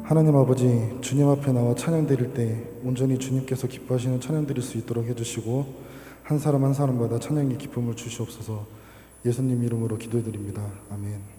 하나님 아버지, 주님 앞에 나와 찬양 드릴 때 온전히 주님께서 기뻐하시는 찬양 드릴 수 있도록 해주시고 한 사람 한 사람마다 찬양의 기쁨을 주시옵소서. 예수님 이름으로 기도드립니다. 아멘.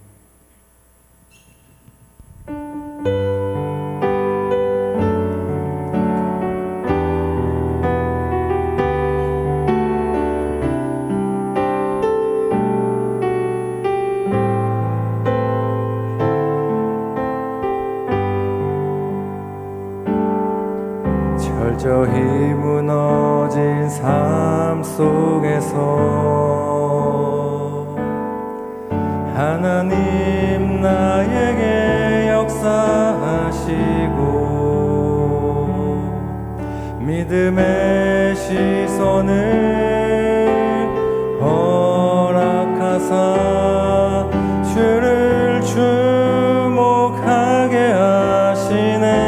철저히 무너진 삶 속에서 하나님 나에게 역사하시고 믿음의 시선을 허락하사 주를 주목하게 하시네.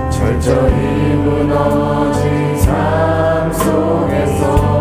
철저히 무너진 삶 속에서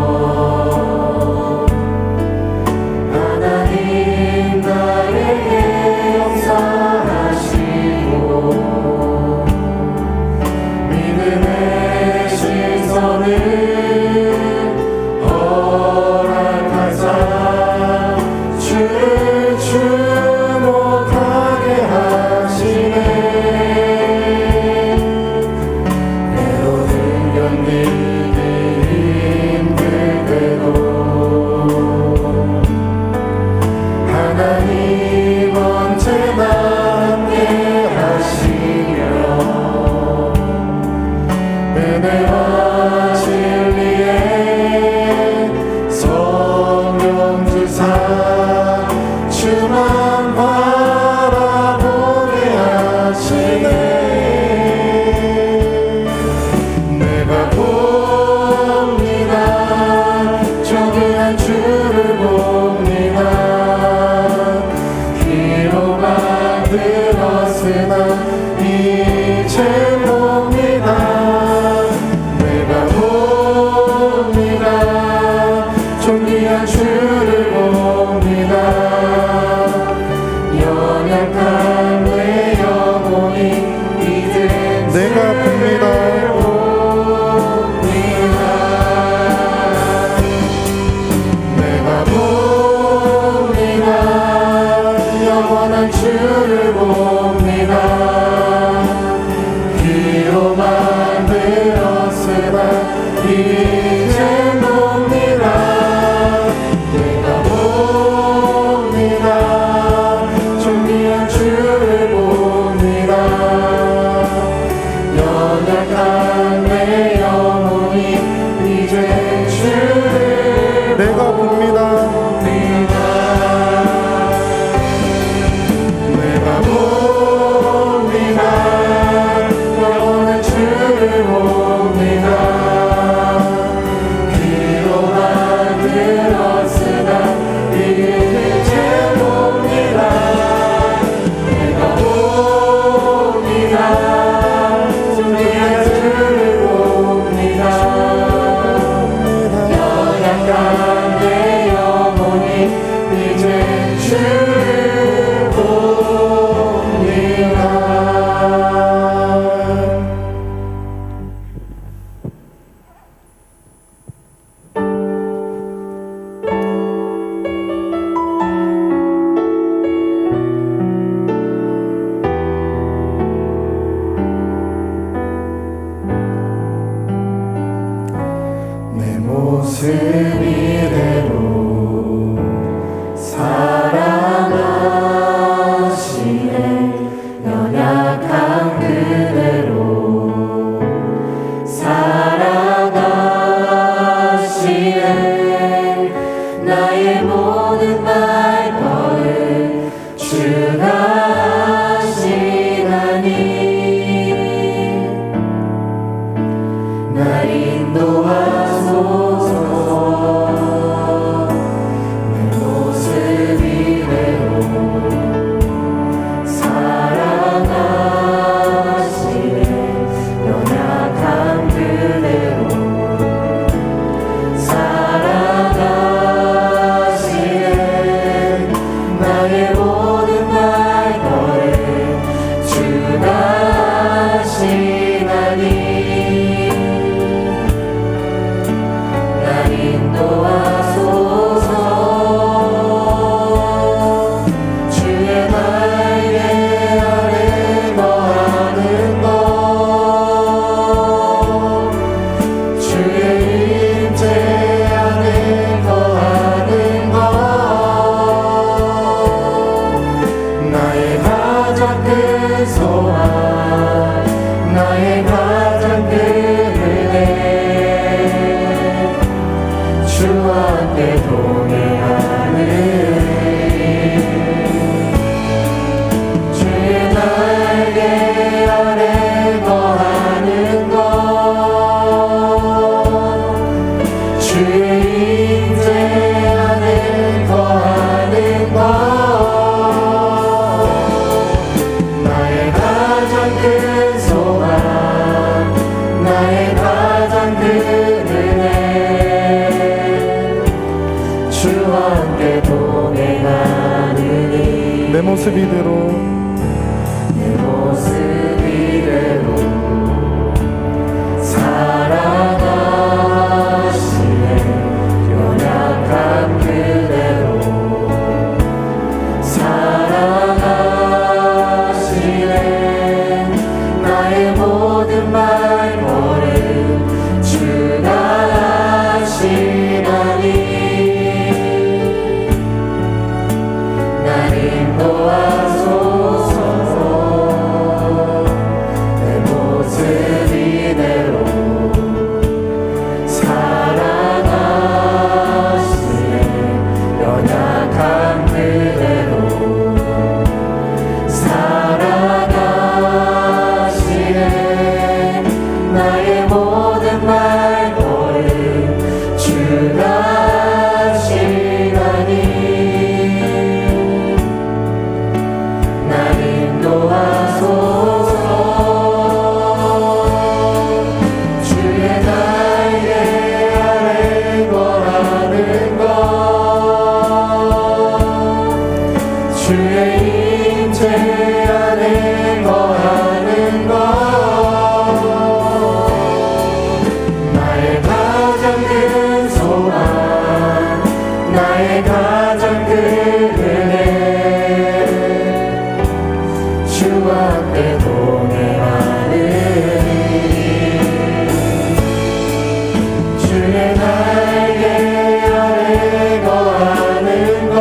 모습 이대로 사랑하시네. 연약한 그대로 사랑하시네. 나의 모든 말걸음 주가 하시나니 날 인도하소서. 내 모습 이대로 사랑하시네. 연약한 그대로 사랑하시네. 나의 모든 말걸음 주가 하시나니 날 인도하소서. 주의 날개 아래 거하는 것 주의 임재 안에 거하는 것 나의 가장 큰 소원 나의 가장 큰 은혜 주와 함께 동행하는 주의 날개 아래 거하는 것 주의 임재 안에 거하는 것 나의 가장 큰 소원 나의 가장 큰 은혜 주와 함께 동행하느니 내 모습 이대로 내 모습 이대로 사랑하시네. 연약한 그대로 사랑하시네. 나의 모든 말걸음 주가 하시나니 날 인도하소서. 내 모습 이대로 사랑하시네. 연약한 그대로 사랑하시네. 나의 모든 말걸음 주가 하시나니 날 인도하소서. 주의 날개 아래 거하는 것 주의 임재 안에 거하는 것 나의 가장 큰 소원 나의 가장 큰 은혜 주와 함께 동행하는 주의 날개 아래 거하는 것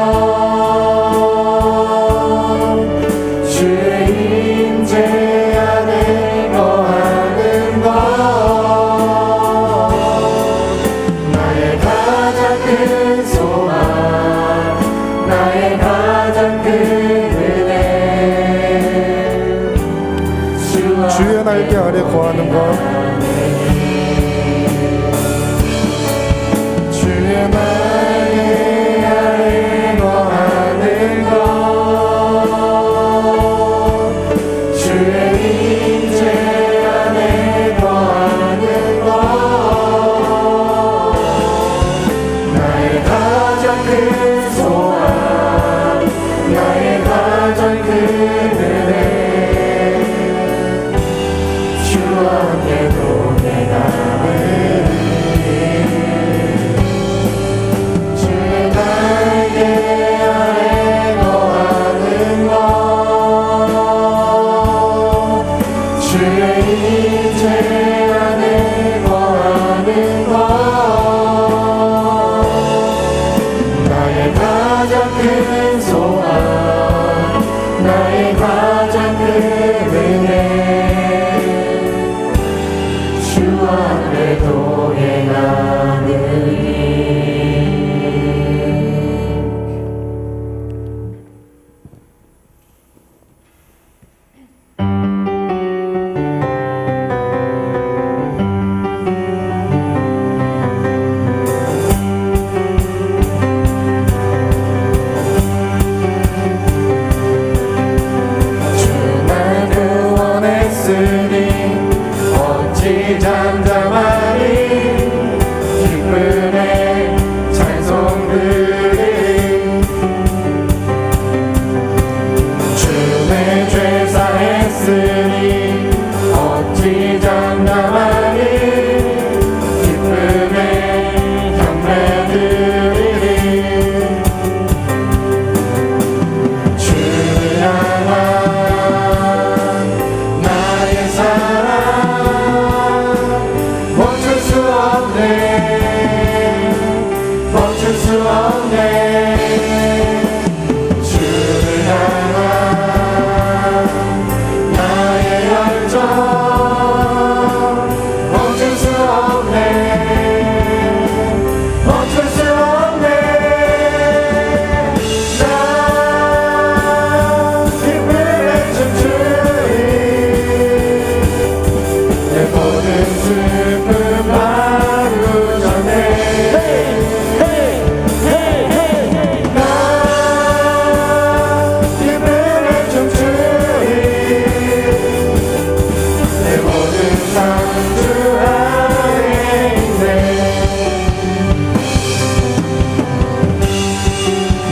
주의 임재 안에 거하는 것 나의 가장 큰 소원 나의 가장 큰 은혜 주의 날개 아래 거하는 것 주의 날개 아래 거하는 것 주의 임재 안에 거하는 것 나의 가장 큰 소원 나의 가장 큰 은혜 주와 함께 동행하는 주의 날개 아래 거하는 것 주의 임재 안에 거하는 것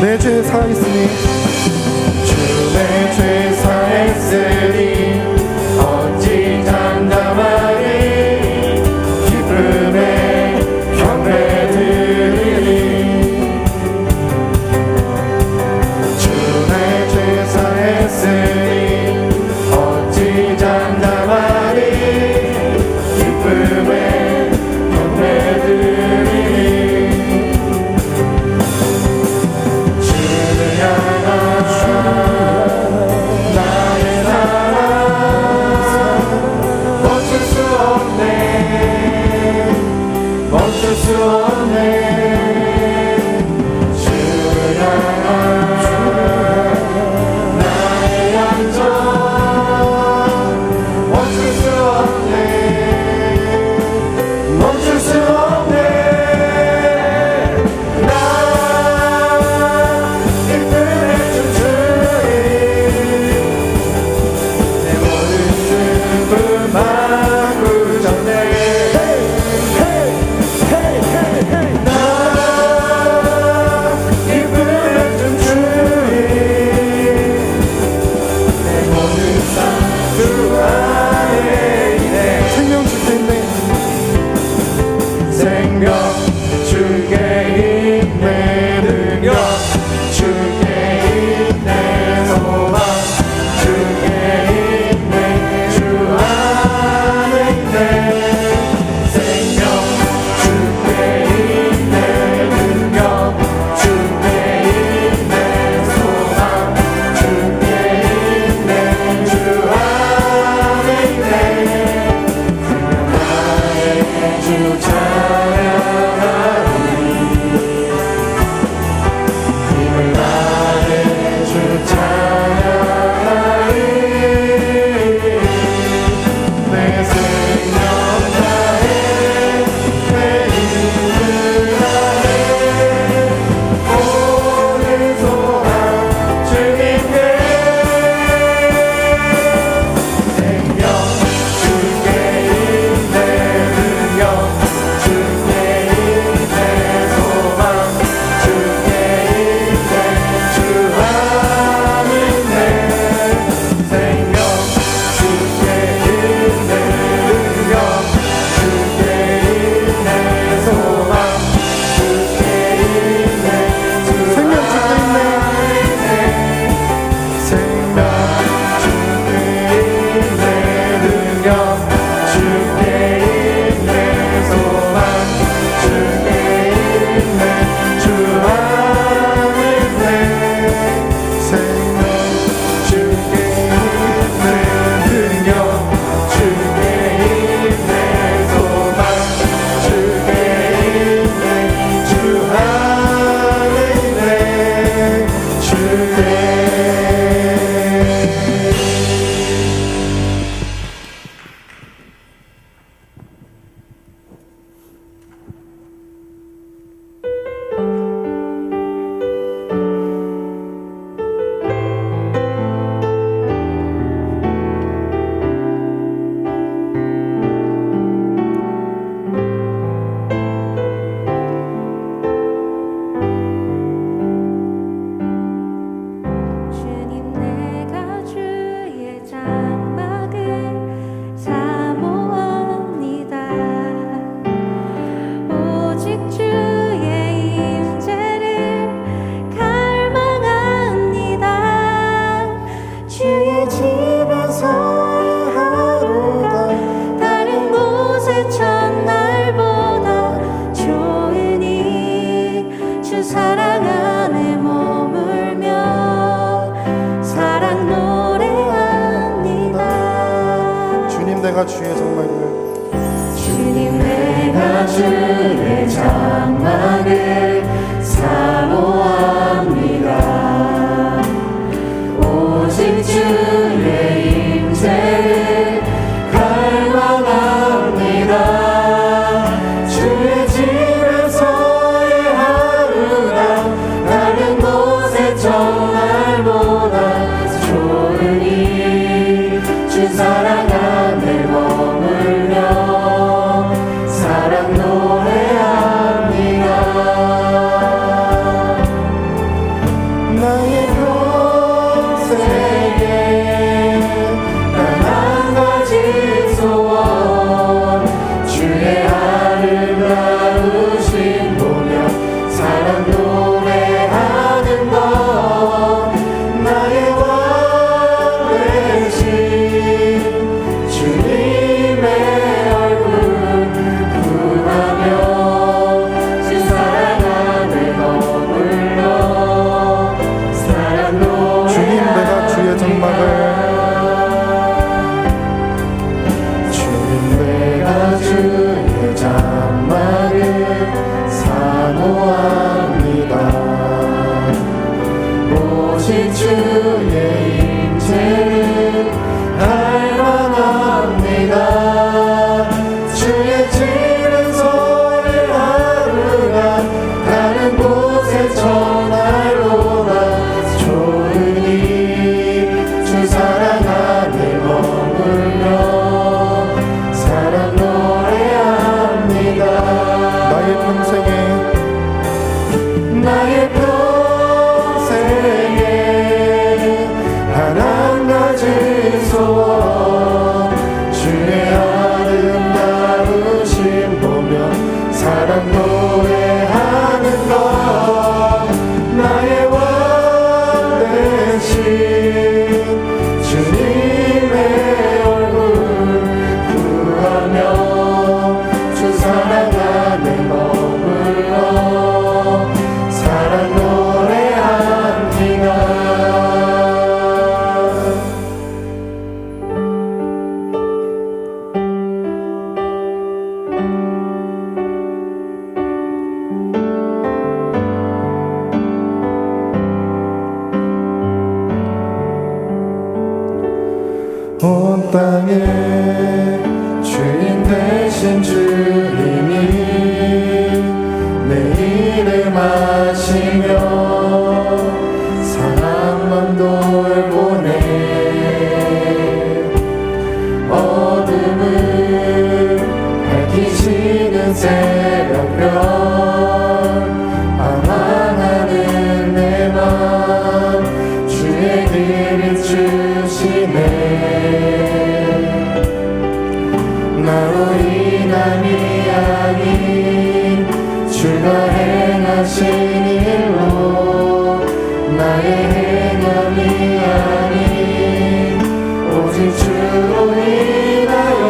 내 죄 사했으니 주의 죄 사했으니 어찌 장담하리 기쁨에 경배 드리리 주의 죄 사했으니 어찌 장담하리 기쁨에 경배 드리리 주를 향한 나의 사랑 멈출 수 없네 멈출 수 없네 주를 향한 나의 양정 멈출 수 없네 멈출 수 없네 나 기쁨에 춤추리 내 모든 슬픔 바꾸셨네 나 기쁨에 춤추리 내 모든 삶 주 안에 있네 생명 줄때 있네 생명 주께 있네 능력 주께 있네 소망 주께 있네 주 안에 있네 생명 주께 있네 능력 주께 있네 소망 주께 있네 주 안에 있네 나의 주 찬양하리 힘을 나의 주 찬양하리 내 생명 다해 내 힘을 다해 모든 소망 주님께 생명 주께 있네 능력 주께 있네 소망 주께 있네 주 안에 있네 생명 주께 있네 능력 주께 있네 소망 주께 있네 주 생명 줄때 있네 생명 주께 있네 능력 주께 있네 소망 주께 있네 주 안에 있네 생명 주께 있네 능력 주께 있네 소망 주께 있네 주 안에 있네 주께 주님 내가 주의 장막을 사모합니다 오직 주의 임재를 갈망합니다 주의 집에서의 하루가 다른 곳의 첫날보다 좋으니 주 사랑 안에 머물며 사랑 노래합니다 주님 내가 주의 장막을 주님 내가 주의 장막을 사모합니다 오직 주의 임재를 갈망합니다 주의 집에서의 하루가 다른 곳의 첫날보다 좋으니 주 사랑 안에 머물며 사랑 노래합니다 사모합니다. 오직 주의 임재를 갈망합니다. 주의 집에서의 하루가 다른 곳에 전할로다. 좋으니 주 사랑 안에 머물며 사랑 노래합니다. 나의 평생에 단 한 가지 소원 주의 아름다우신 보며 사랑 노래하는 것 나의 왕 대신 주님의 얼굴 구하며 주 사랑 안에 머물러 사랑 노래합니다. 온 땅에 주인 되신 주님이 내 이름 아시며 사랑만 돌보네. 어둠을 밝히시는 새벽별 방황하는 내 맘 주의 길을 주시네. 나로 인함이 아닌 주가 행하신 일로 나의 행함이 아닌 오직 주로 인하여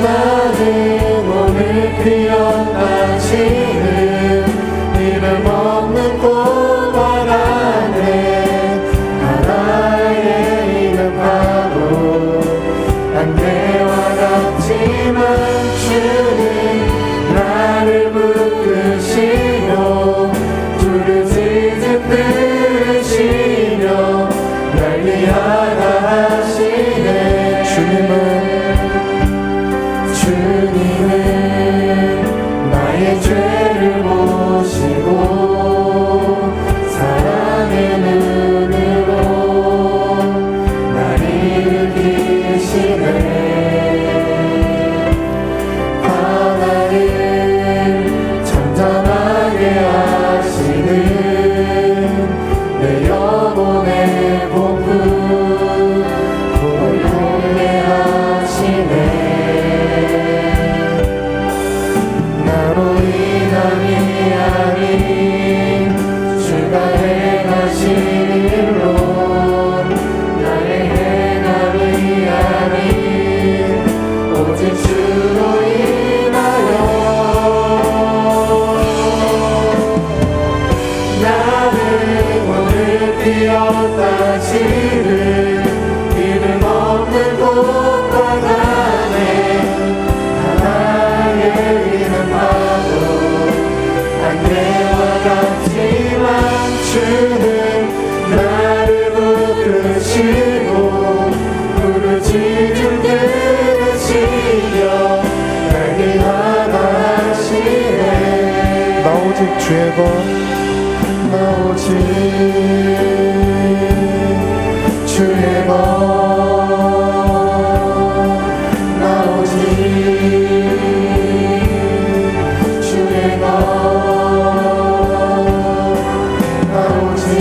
나는 오늘 피어나시는 이름 없는 꽃밭 안에 바다의 이름 파도 안개와 같지만 주는 나를 붙드시며 부르짖음 들으시며 날 위하시네. 주님은 나의 죄를 보시고 사랑의 눈으로 날 일으키시네. 바다를 잠잠하게 하시는 내 영혼의 복음 고요해 하시네. 나로 인함이 아닌 주가 행하신 일로 나의 행함이 아닌 오직 주로 인하여 나는 오늘 피었다시는 이름 없는 꽃밭 안에 하나의 이름 파도 안개와 같지만 주는 나를 붙드시고 부르짖음 들으시며 날 위하시네. 나 오직 주의 것 나 오직 주의 것 나 오직 주의 것 나 오직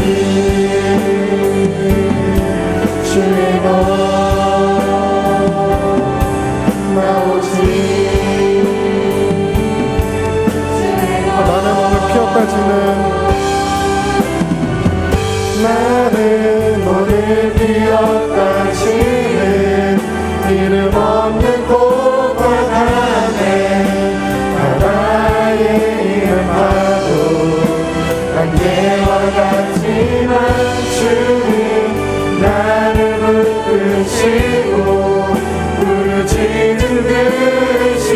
주의 것 나 오직 나는 오늘 피었다지는 나는 오늘 피었다시는 이름 없는 꽃밭 안에 바다의 이름 파도 안개와 같지만 주는 나를 붙드시고 부르짖는 듯이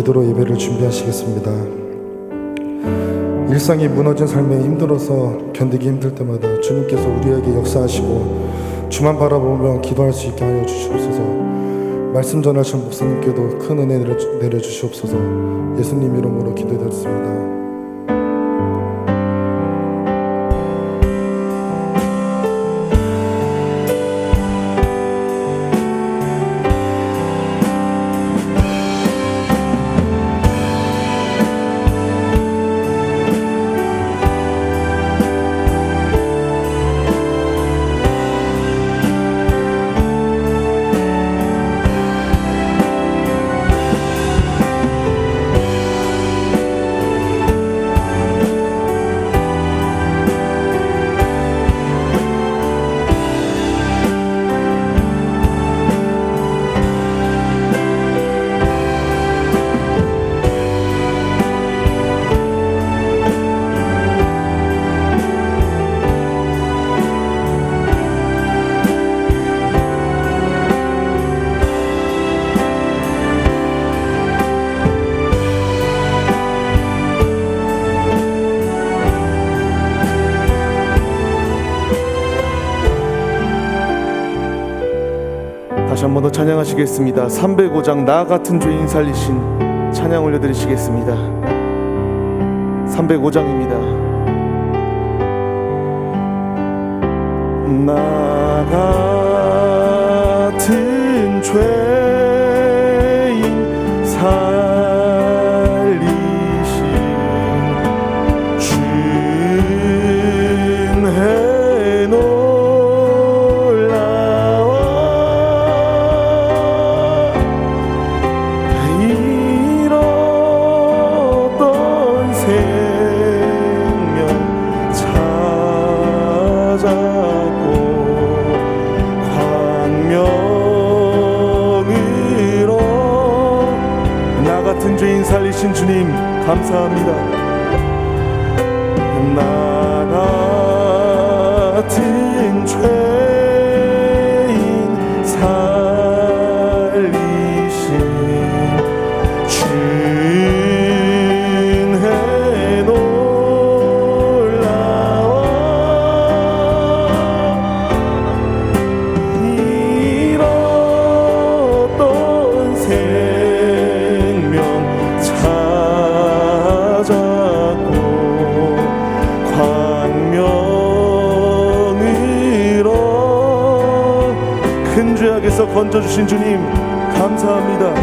기도로 예배를 준비하시겠습니다. 일상이 무너진 삶에 힘들어서 견디기 힘들 때마다 주님께서 우리에게 역사하시고 주만 바라보며 기도할 수 있게 하여 주시옵소서. 말씀 전하신 목사님께도 큰 은혜 내려주시옵소서. 예수님 이름으로 기도드렸습니다. 다시 한 번 더 찬양하시겠습니다. 305장 나 같은 죄인 살리신 찬양 올려드리시겠습니다. 305장입니다. 나 같은 죄인 살리신 준혜 놀라워 잃었던 생명 찾았고 광명으로 나 같은 죄인 살리신 주님 감사합니다. 나 같은 죄인 살리신 준혜 놀라워 잃었던 생명 찾았고 광명으로 큰 죄악에서 건져주신 주님 감사합니다.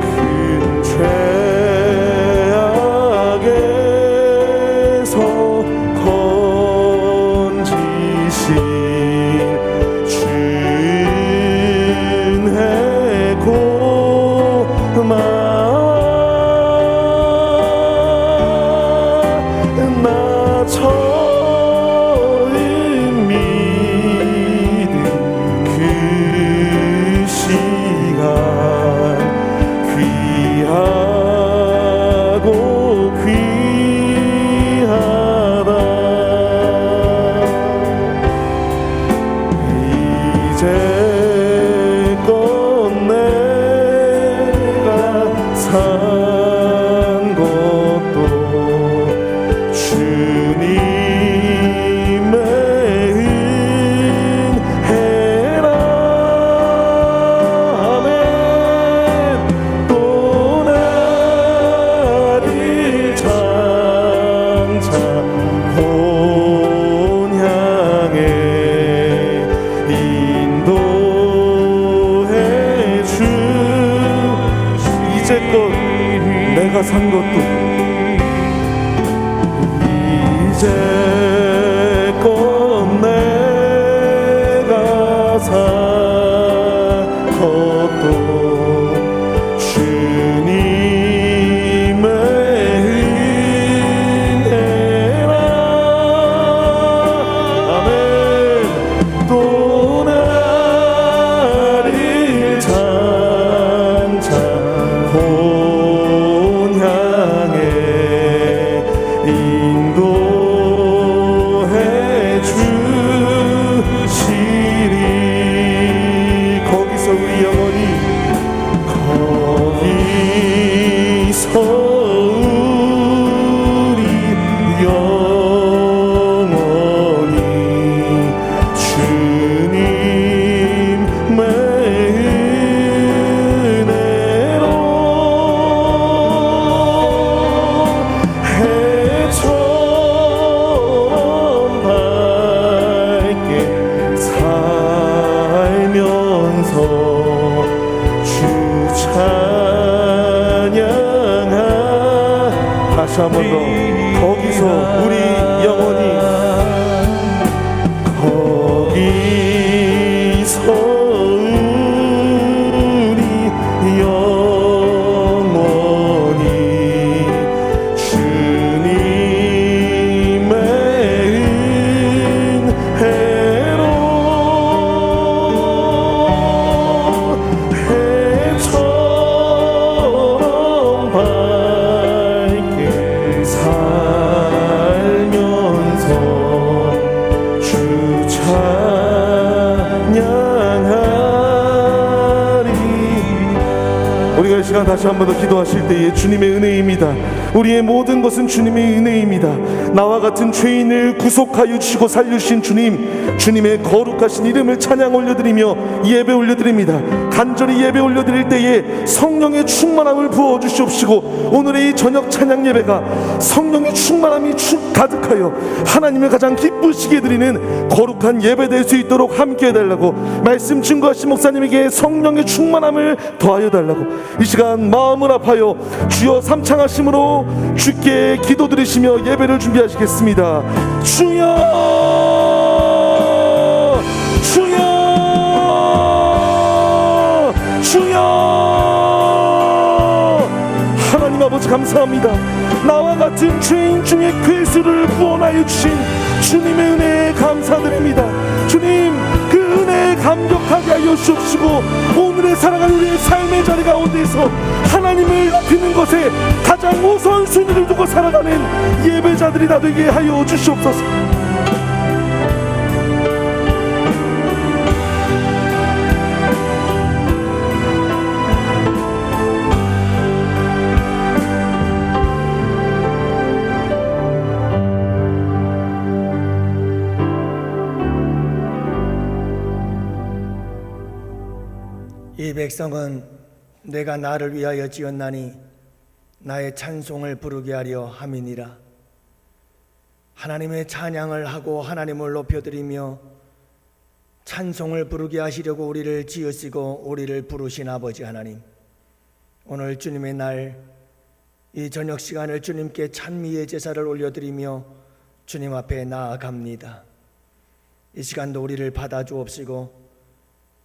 큰 죄악에서 건지신 준혜 고마워 나 처음 믿은 그 시간 귀하고 귀하다. 이제껏 내가 산 것도 주님의 은혜라. 아멘. 또 나를 장차 본 향해 인도해 주. 이제껏 내가 산 것도 이제껏 내가 산 것도 주님의 은혜라. 아멘. 또 나를 장차 본 향해 인도해 주시리. 다시 한 번 더 거기서 우리 영원히 거기서 우리 영원히 주님의 은혜로 해처럼 밝게 살면서 주 찬양하리. 우리가 이 시간 다시 한 번 더 기도하실 때에 주님의 은혜입니다. 우리의 모든 것은 주님의 은혜입니다. 나와 같은 죄인을 구속하여 주시고 살려주신 주님, 주님의 거룩하신 이름을 찬양 올려드리며 예배 올려드립니다. 간절히 예배 올려드릴 때에 성령의 충만함을 부어주시옵시고 오늘의 이 저녁 찬양 예배가 성령의 충만함이 가득하여 하나님을 가장 기쁘시게 드리는 거룩한 예배 될 수 있도록 함께 해달라고 말씀 증거하신 목사님에게 성령의 충만함을 더하여 달라고 이 시간 마음을 아파요 주여 삼창하심으로 주께 기도드리시며 예배를 준비하시겠습니다. 주여 주여 주여. 하나님 아버지 감사합니다. 나와 같은 죄인 중에 괴수를 구원하여 주신 주님의 은혜에 감사드립니다. 주님 그 은혜에 감격하게 하여 주옵시고 오늘의 살아가는 우리의 삶의 자리 가운데서 하나님을 높이는 것에 가장 우선순위를 두고 살아가는 예배자들이 다 되게 하여 주시옵소서. 이 백성은 내가 나를 위하여 지었나니 나의 찬송을 부르게 하려 함이니라. 하나님의 찬양을 하고 하나님을 높여드리며 찬송을 부르게 하시려고 우리를 지으시고 우리를 부르신 아버지 하나님, 오늘 주님의 날 이 저녁 시간을 주님께 찬미의 제사를 올려드리며 주님 앞에 나아갑니다. 이 시간도 우리를 받아주옵시고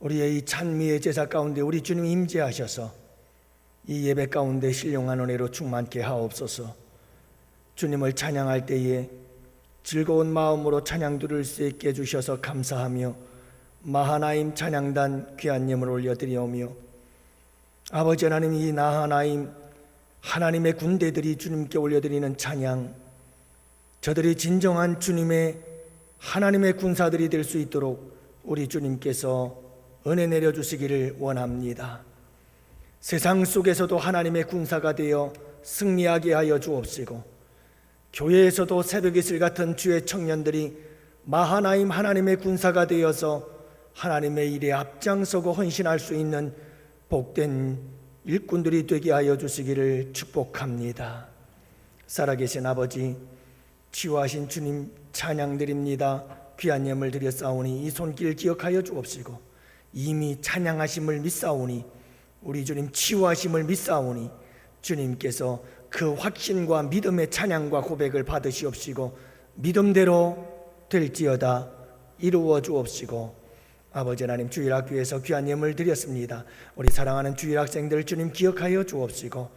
우리의 이 찬미의 제사 가운데 우리 주님이 임재하셔서 이 예배 가운데 신령한 은혜로 충만케 하옵소서. 주님을 찬양할 때에 즐거운 마음으로 찬양 들을 수 있게 해주셔서 감사하며 마하나임 찬양단 귀한 예물 올려드리오며 아버지 하나님, 이 나하나임 하나님의 군대들이 주님께 올려드리는 찬양, 저들이 진정한 주님의 하나님의 군사들이 될 수 있도록 우리 주님께서 은혜 내려주시기를 원합니다. 세상 속에서도 하나님의 군사가 되어 승리하게 하여 주옵시고 교회에서도 새벽 이슬 같은 주의 청년들이 마하나임 하나님의 군사가 되어서 하나님의 일에 앞장서고 헌신할 수 있는 복된 일꾼들이 되게 하여 주시기를 축복합니다. 살아계신 아버지, 치유하신 주님 찬양드립니다. 귀한 예물 드렸사오니 이 손길 기억하여 주옵시고 이미 찬양하심을 믿사오니 우리 주님 치유하심을 믿사오니 주님께서 그 확신과 믿음의 찬양과 고백을 받으시옵시고 믿음대로 될지어다 이루어 주옵시고 아버지 하나님, 주일학교에서 귀한 예물 드렸습니다. 우리 사랑하는 주일학생들 주님 기억하여 주옵시고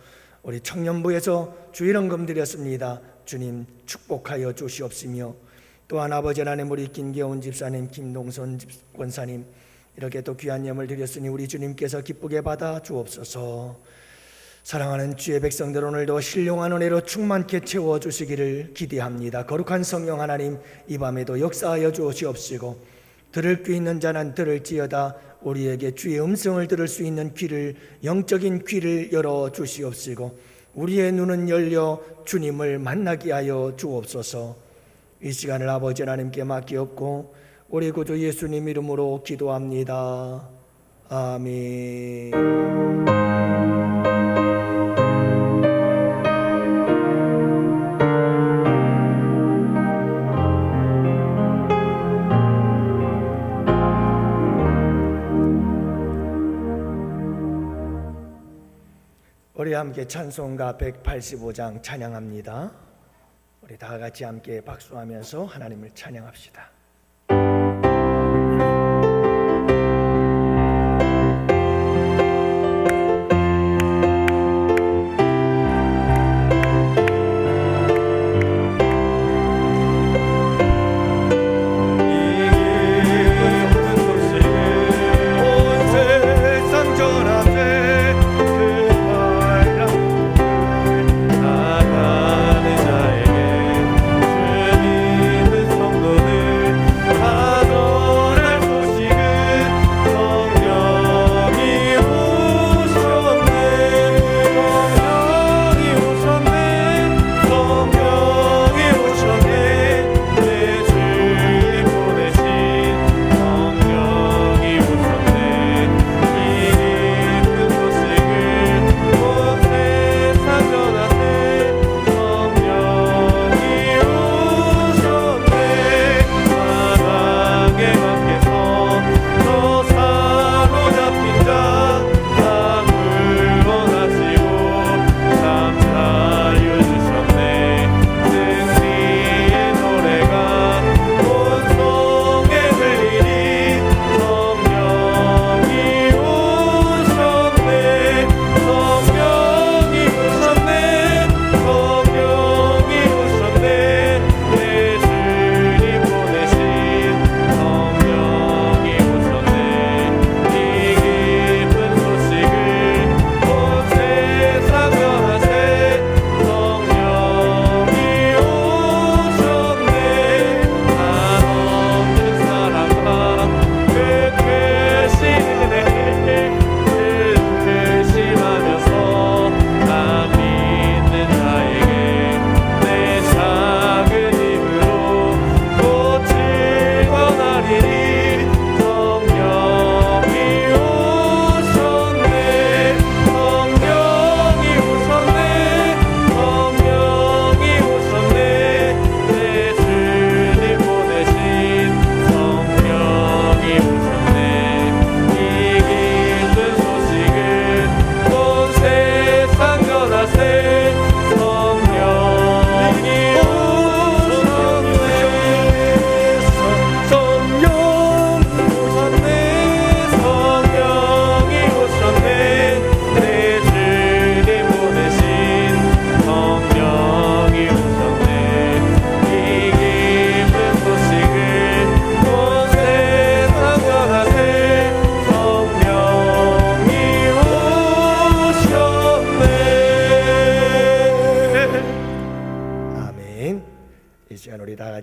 우리 청년부에서 주일헌금 드렸습니다. 주님 축복하여 주시옵시며 또한 아버지 하나님, 우리 김계훈 집사님, 김동선 권사님 이렇게 또 귀한 예물 드렸으니 우리 주님께서 기쁘게 받아 주옵소서. 사랑하는 주의 백성들 오늘도 신령한 은혜로 충만케 채워주시기를 기대합니다. 거룩한 성령 하나님, 이 밤에도 역사하여 주시옵시고 들을 귀 있는 자는 들을지어다 우리에게 주의 음성을 들을 수 있는 귀를, 영적인 귀를 열어 주시옵시고 우리의 눈은 열려 주님을 만나게 하여 주옵소서. 이 시간을 아버지 하나님께 맡기옵고 우리 구주 예수님 이름으로 기도합니다. 아멘. 우리 함께 찬송가 185장 찬양합니다. 우리 다 같이 함께 박수하면서 하나님을 찬양합시다.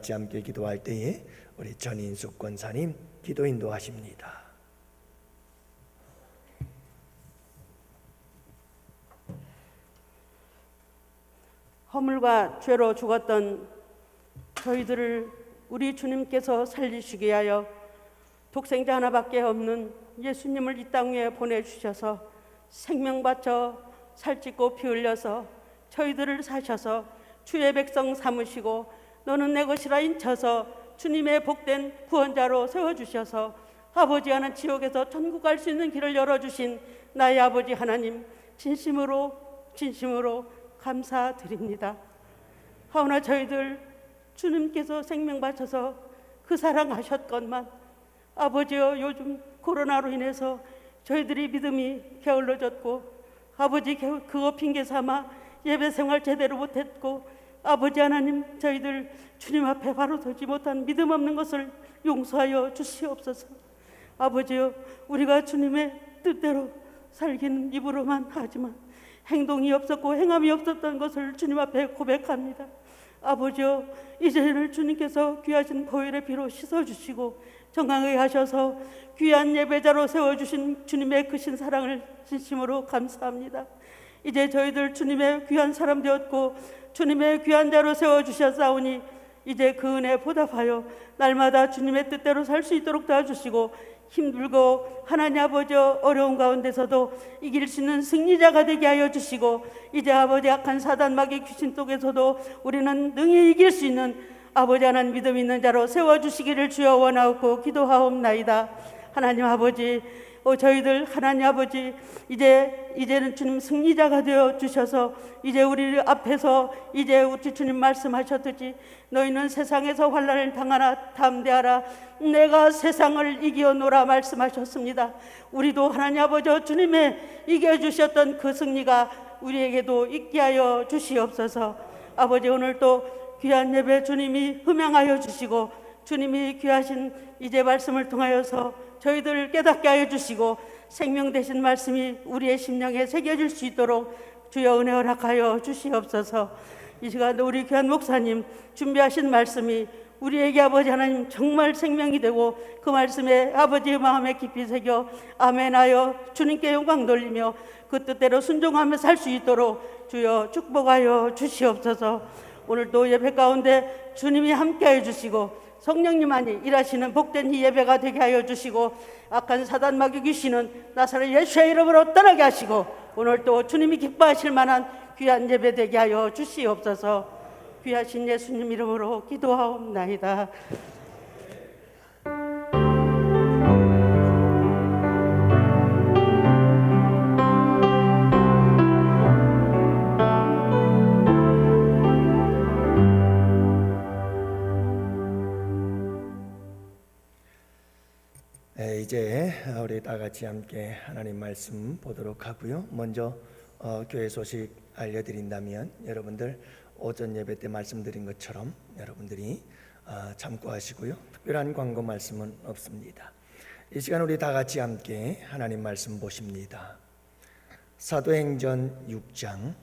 같이 함께 기도할 때에 우리 전인숙 권사님 기도 인도하십니다. 허물과 죄로 죽었던 저희들을 우리 주님께서 살리시게 하여 독생자 하나밖에 없는 예수님을 이 땅 위에 보내주셔서 생명 바쳐 살찌고 피 흘려서 저희들을 사셔서 주의 백성 삼으시고 너는 내 것이라 인쳐서 주님의 복된 구원자로 세워주셔서 아버지 하는 지옥에서 천국 갈 수 있는 길을 열어주신 나의 아버지 하나님 진심으로 감사드립니다. 하오나 저희들 주님께서 생명 바쳐서 그 사랑하셨건만 아버지여 요즘 코로나로 인해서 저희들이 믿음이 게을러졌고 아버지 그거 핑계 삼아 예배 생활 제대로 못했고 아버지 하나님 저희들 주님 앞에 바로 서지 못한 믿음 없는 것을 용서하여 주시옵소서. 아버지여 우리가 주님의 뜻대로 살기는 입으로만 하지만 행동이 없었고 행함이 없었던 것을 주님 앞에 고백합니다. 아버지여 이제는 주님께서 귀하신 보혈의 피로 씻어주시고 정강하게 하셔서 귀한 예배자로 세워주신 주님의 크신 사랑을 진심으로 감사합니다. 이제 저희들 주님의 귀한 사람 되었고 주님의 귀한 자로 세워주셨사오니 이제 그 은혜 보답하여 날마다 주님의 뜻대로 살 수 있도록 도와주시고 힘들고 하나님 아버지 어려운 가운데서도 이길 수 있는 승리자가 되게 하여 주시고 이제 아버지 악한 사단 마귀 귀신 속에서도 우리는 능히 이길 수 있는 아버지 하나님 믿음 있는 자로 세워주시기를 주여 원하옵고 기도하옵나이다. 하나님 아버지 저희들 하나님 아버지 이제는 주님 승리자가 되어 주셔서 이제 우리 앞에서 이제 우리 주님 말씀하셨듯이 너희는 세상에서 환난을 당하나 담대하라 내가 세상을 이겨노라 말씀하셨습니다. 우리도 하나님 아버지 주님의 이겨주셨던 그 승리가 우리에게도 있게 하여 주시옵소서. 아버지 오늘 또 귀한 예배 주님이 흠양하여 주시고 주님이 귀하신 이제 말씀을 통하여서 저희들을 깨닫게 하여 주시고 생명 되신 말씀이 우리의 심령에 새겨질 수 있도록 주여 은혜 허락하여 주시옵소서. 이 시간도 우리 귀한 목사님 준비하신 말씀이 우리에게 아버지 하나님 정말 생명이 되고 그 말씀에 아버지의 마음에 깊이 새겨 아멘하여 주님께 영광 돌리며 그 뜻대로 순종하며 살 수 있도록 주여 축복하여 주시옵소서. 오늘도 예배 가운데 주님이 함께하여 주시고 성령님만이 일하시는 복된 이 예배가 되게 하여 주시고 악한 사단 마귀 귀신은 나사렛 예수의 이름으로 떠나게 하시고 오늘도 주님이 기뻐하실 만한 귀한 예배 되게 하여 주시옵소서. 귀하신 예수님 이름으로 기도하옵나이다. 이제 우리 다 같이 함께 하나님 말씀 보도록 하고요. 먼저 교회 소식 알려드린다면 여러분들 오전 예배 때 말씀드린 것처럼 여러분들이 참고하시고요. 특별한 광고 말씀은 없습니다. 이 시간 우리 다 같이 함께 하나님 말씀 보십니다. 사도행전 6장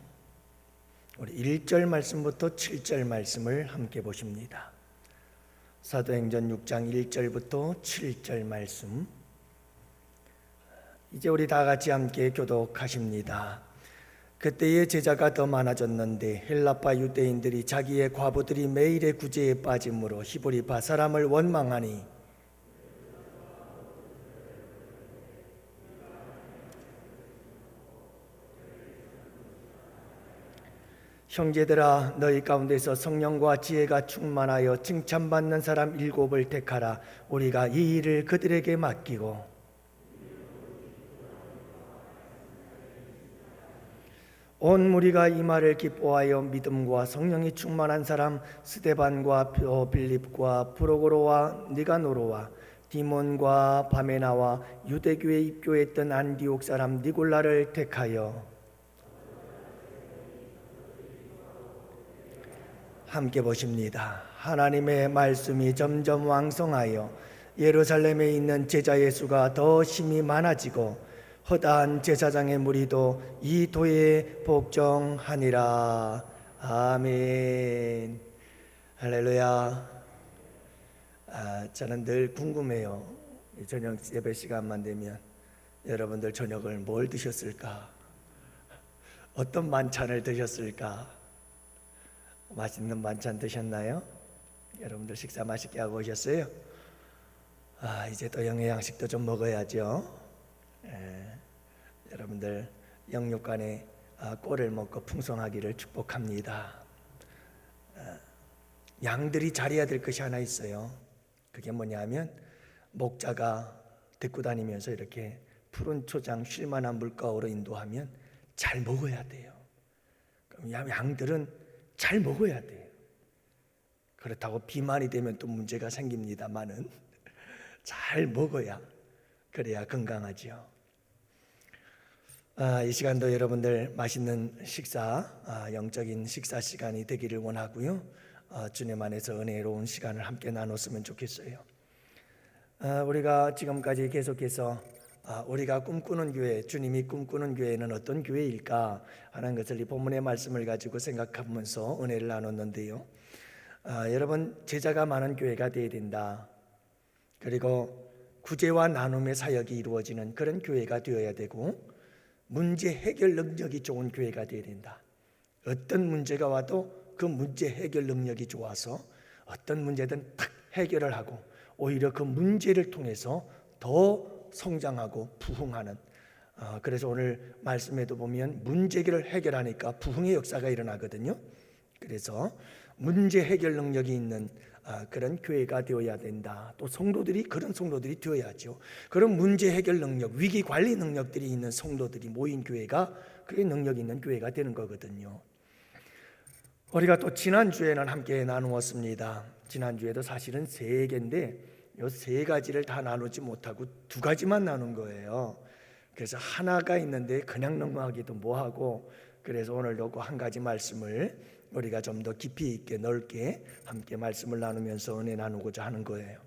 우리 1절 말씀부터 7절 말씀을 함께 보십니다. 사도행전 6장 1절부터 7절 말씀 이제 우리 다 같이 함께 교독하십니다. 그때의 제자가 더 많아졌는데 헬라파 유대인들이 자기의 과부들이 매일의 구제에 빠짐으로 히브리 바사람을 원망하니 형제들아 너희 가운데서 성령과 지혜가 충만하여 칭찬받는 사람 7을 택하라. 우리가 이 일을 그들에게 맡기고 온 무리가 이 말을 기뻐하여 믿음과 성령이 충만한 사람 스데반과 빌립과 프로고로와 니가노로와 디몬과 바메나와 유대교에 입교했던 안디옥 사람 니골라를 택하여 함께 보십니다. 하나님의 말씀이 점점 왕성하여 예루살렘에 있는 제자의 수가 더 심히 많아지고 허다한 제사장의 무리도 이 도에 복종하니라. 아멘. 할렐루야. 저는 늘 궁금해요. 저녁 예배 시간만 되면 여러분들 저녁을 뭘 드셨을까? 어떤 만찬을 드셨을까? 맛있는 반찬 드셨나요? 여러분들 식사 맛있게 하고 오셨어요? 이제 또 영양식도 좀 먹어야죠. 여러분들 영육간에 꼴을 먹고 풍성하기를 축복합니다. 양들이 잘해야 될 것이 하나 있어요. 그게 뭐냐면 목자가 데리고 다니면서 이렇게 푸른 초장 쉴만한 물가로 인도하면 잘 먹어야 돼요. 그럼 양들은 잘 먹어야 돼요. 그렇다고 비만이 되면 또 문제가 생깁니다만은 잘 먹어야 그래야 건강하죠. 이 시간도 여러분들 맛있는 식사, 영적인 식사 시간이 되기를 원하고요. 주님 안에서 은혜로운 시간을 함께 나눴으면 좋겠어요. 우리가 지금까지 계속해서 우리가 꿈꾸는 교회, 주님이 꿈꾸는 교회는 어떤 교회일까 하는 것을 이 본문의 말씀을 가지고 생각하면서 은혜를 나눴는데요. 여러분 제자가 많은 교회가 되어야 된다. 그리고 구제와 나눔의 사역이 이루어지는 그런 교회가 되어야 되고 문제 해결 능력이 좋은 교회가 되어야 된다. 어떤 문제가 와도 그 문제 해결 능력이 좋아서 어떤 문제든 딱 해결을 하고 오히려 그 문제를 통해서 더 성장하고 부흥하는 그래서 오늘 말씀에도 보면 문제를 해결하니까 부흥의 역사가 일어나거든요. 그래서 문제 해결 능력이 있는 그런 교회가 되어야 된다. 또 성도들이 그런 성도들이 되어야죠. 그런 문제 해결 능력, 위기 관리 능력들이 있는 성도들이 모인 교회가 그게 능력 있는 교회가 되는 거거든요. 우리가 또 지난주에는 함께 나누었습니다. 지난주에도 사실은 3개인데 이 3가지를 다 나누지 못하고 2가지만 나눈 거예요. 그래서 하나가 있는데 그냥 넘어가기도 뭐하고, 그래서 오늘도 그 한 가지 말씀을 우리가 좀 더 깊이 있게 넓게 함께 말씀을 나누면서 은혜 나누고자 하는 거예요.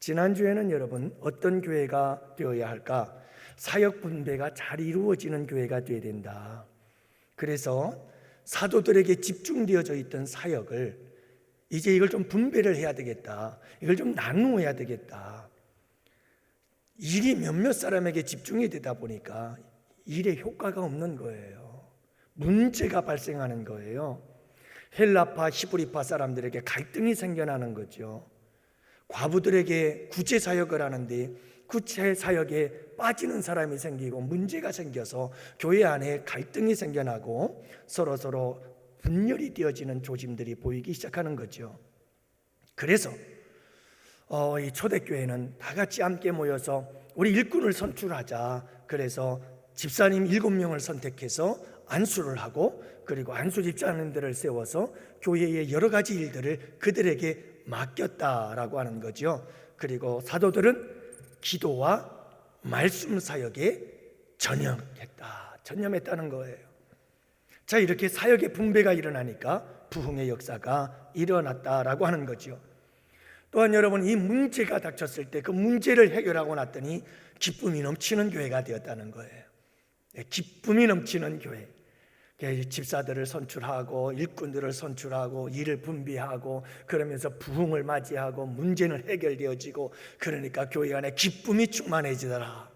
지난주에는 여러분 어떤 교회가 되어야 할까? 사역 분배가 잘 이루어지는 교회가 되어야 된다. 그래서 사도들에게 집중되어져 있던 사역을 이제 이걸 좀 분배를 해야 되겠다. 이걸 좀 나누어야 되겠다. 일이 몇몇 사람에게 집중이 되다 보니까 일에 효과가 없는 거예요. 문제가 발생하는 거예요. 헬라파, 히브리파 사람들에게 갈등이 생겨나는 거죠. 과부들에게 구제 사역을 하는데 구제 사역에 빠지는 사람이 생기고 문제가 생겨서 교회 안에 갈등이 생겨나고 서로 분열이 되어지는 조짐들이 보이기 시작하는 거죠. 그래서 이 초대교회는 다 같이 함께 모여서 우리 일꾼을 선출하자. 그래서 집사님 7명을 선택해서 안수를 하고, 그리고 안수 집사님들을 세워서 교회의 여러 가지 일들을 그들에게 맡겼다라고 하는 거죠. 그리고 사도들은 기도와 말씀 사역에 전념했다는 거예요. 자, 이렇게 사역의 분배가 일어나니까 부흥의 역사가 일어났다라고 하는 거죠. 또한 여러분, 이 문제가 닥쳤을 때 그 문제를 해결하고 났더니 기쁨이 넘치는 교회가 되었다는 거예요. 기쁨이 넘치는 교회. 집사들을 선출하고 일꾼들을 선출하고 일을 분배하고 그러면서 부흥을 맞이하고 문제는 해결되어지고, 그러니까 교회 안에 기쁨이 충만해지더라.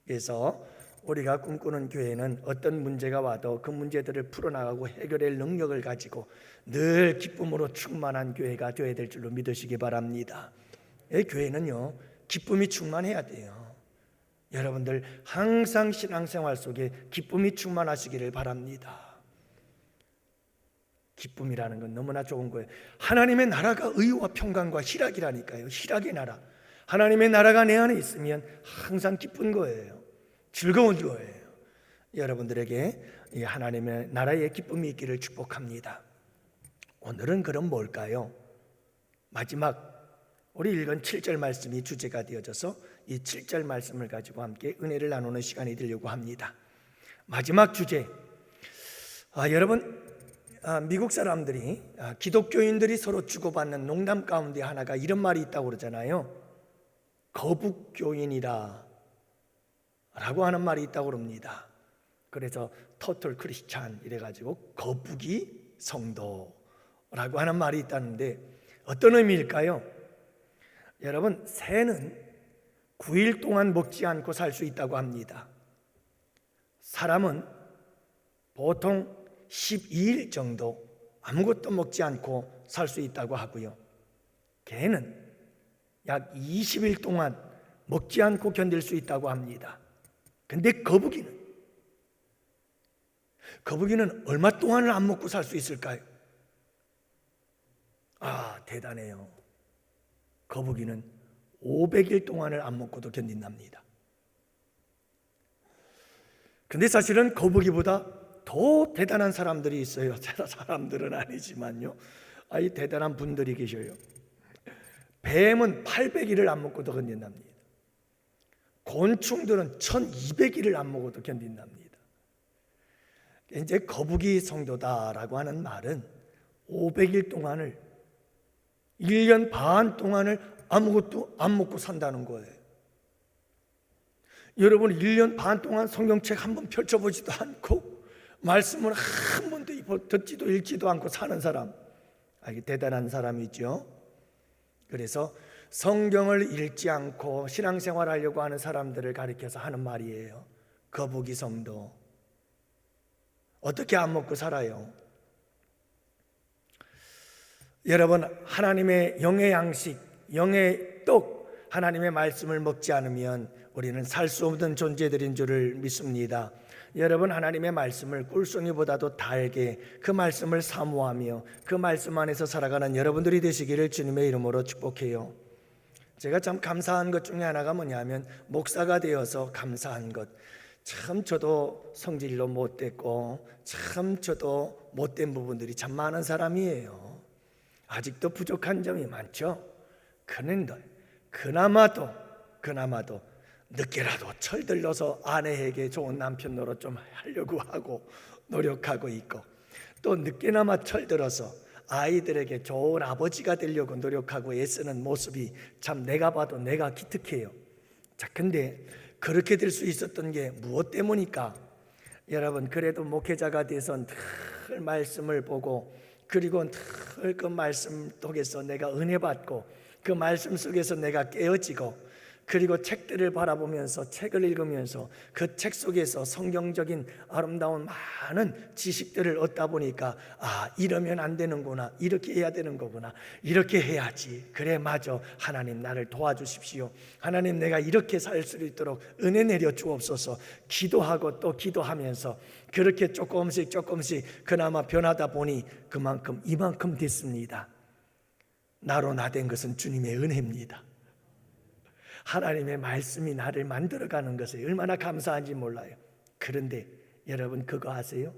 그래서 우리가 꿈꾸는 교회는 어떤 문제가 와도 그 문제들을 풀어나가고 해결할 능력을 가지고 늘 기쁨으로 충만한 교회가 되어야 될 줄로 믿으시기 바랍니다. 교회는요, 기쁨이 충만해야 돼요. 여러분들 항상 신앙생활 속에 기쁨이 충만하시기를 바랍니다. 기쁨이라는 건 너무나 좋은 거예요. 하나님의 나라가 의와 평강과 희락이라니까요. 희락의 나라. 하나님의 나라가 내 안에 있으면 항상 기쁜 거예요. 즐거운 거예요. 여러분들에게 이 하나님의 나라의 기쁨이 있기를 축복합니다. 오늘은 그럼 뭘까요? 마지막 우리 읽은 7절 말씀이 주제가 되어져서 이 7절 말씀을 가지고 함께 은혜를 나누는 시간이 되려고 합니다. 마지막 주제, 여러분, 미국 사람들이 기독교인들이 서로 주고받는 농담 가운데 하나가 이런 말이 있다고 그러잖아요. 거북교인이라 라고 하는 말이 있다고 그럽니다. 그래서 터틀 크리스찬 이래가지고 거북이 성도라고 하는 말이 있다는데 어떤 의미일까요? 여러분, 새는 9일 동안 먹지 않고 살 수 있다고 합니다. 사람은 보통 12일 정도 아무것도 먹지 않고 살 수 있다고 하고요. 개는 약 20일 동안 먹지 않고 견딜 수 있다고 합니다. 근데 거북이는 얼마 동안을 안 먹고 살 수 있을까요? 대단해요. 거북이는 500일 동안을 안 먹고도 견딘답니다. 근데 사실은 거북이보다 더 대단한 사람들이 있어요. 사람들은 아니지만요. 이 대단한 분들이 계셔요. 뱀은 800일을 안 먹고도 견딘답니다. 곤충들은 1200일을 안 먹어도 견딘답니다. 이제 거북이 성도다라고 하는 말은 500일 동안을 1년 반 동안을 아무것도 안 먹고 산다는 거예요. 여러분, 1년 반 동안 성경책 한번 펼쳐보지도 않고 말씀을 한 번도 듣지도 읽지도 않고 사는 사람, 이게 대단한 사람이죠. 그래서 성경을 읽지 않고 신앙생활 하려고 하는 사람들을 가리켜서 하는 말이에요. 거북이 성도. 어떻게 안 먹고 살아요? 여러분, 하나님의 영의 양식, 영의 떡, 하나님의 말씀을 먹지 않으면 우리는 살 수 없는 존재들인 줄을 믿습니다. 여러분 하나님의 말씀을 꿀송이보다도 달게 그 말씀을 사모하며 그 말씀 안에서 살아가는 여러분들이 되시기를 주님의 이름으로 축복해요. 제가 참 감사한 것 중에 하나가 뭐냐면 목사가 되어서 감사한 것. 참 저도 성질로 못됐고 참 저도 못된 부분들이 참 많은 사람이에요. 아직도 부족한 점이 많죠. 그런데 그나마도 늦게라도 철들러서 아내에게 좋은 남편 노릇 좀 하려고 하고 노력하고 있고, 또 늦게나마 철들어서 아이들에게 좋은 아버지가 되려고 노력하고 애쓰는 모습이 참 내가 봐도 내가 기특해요. 자, 근데 그렇게 될 수 있었던 게 무엇 때문일까? 여러분, 그래도 목회자가 돼서 늘 말씀을 보고, 그리고 늘 그 말씀 속에서 내가 은혜 받고, 그 말씀 속에서 내가 깨어지고, 그리고 책들을 바라보면서 책을 읽으면서 그 책 속에서 성경적인 아름다운 많은 지식들을 얻다 보니까 이러면 안 되는구나, 이렇게 해야 되는 거구나, 이렇게 해야지, 그래 맞아, 하나님 나를 도와주십시오, 하나님 내가 이렇게 살 수 있도록 은혜 내려 주옵소서 기도하고 또 기도하면서 그렇게 조금씩 그나마 변하다 보니 이만큼 됐습니다. 나로 나된 것은 주님의 은혜입니다. 하나님의 말씀이 나를 만들어가는 것에 얼마나 감사한지 몰라요. 그런데 여러분 그거 아세요?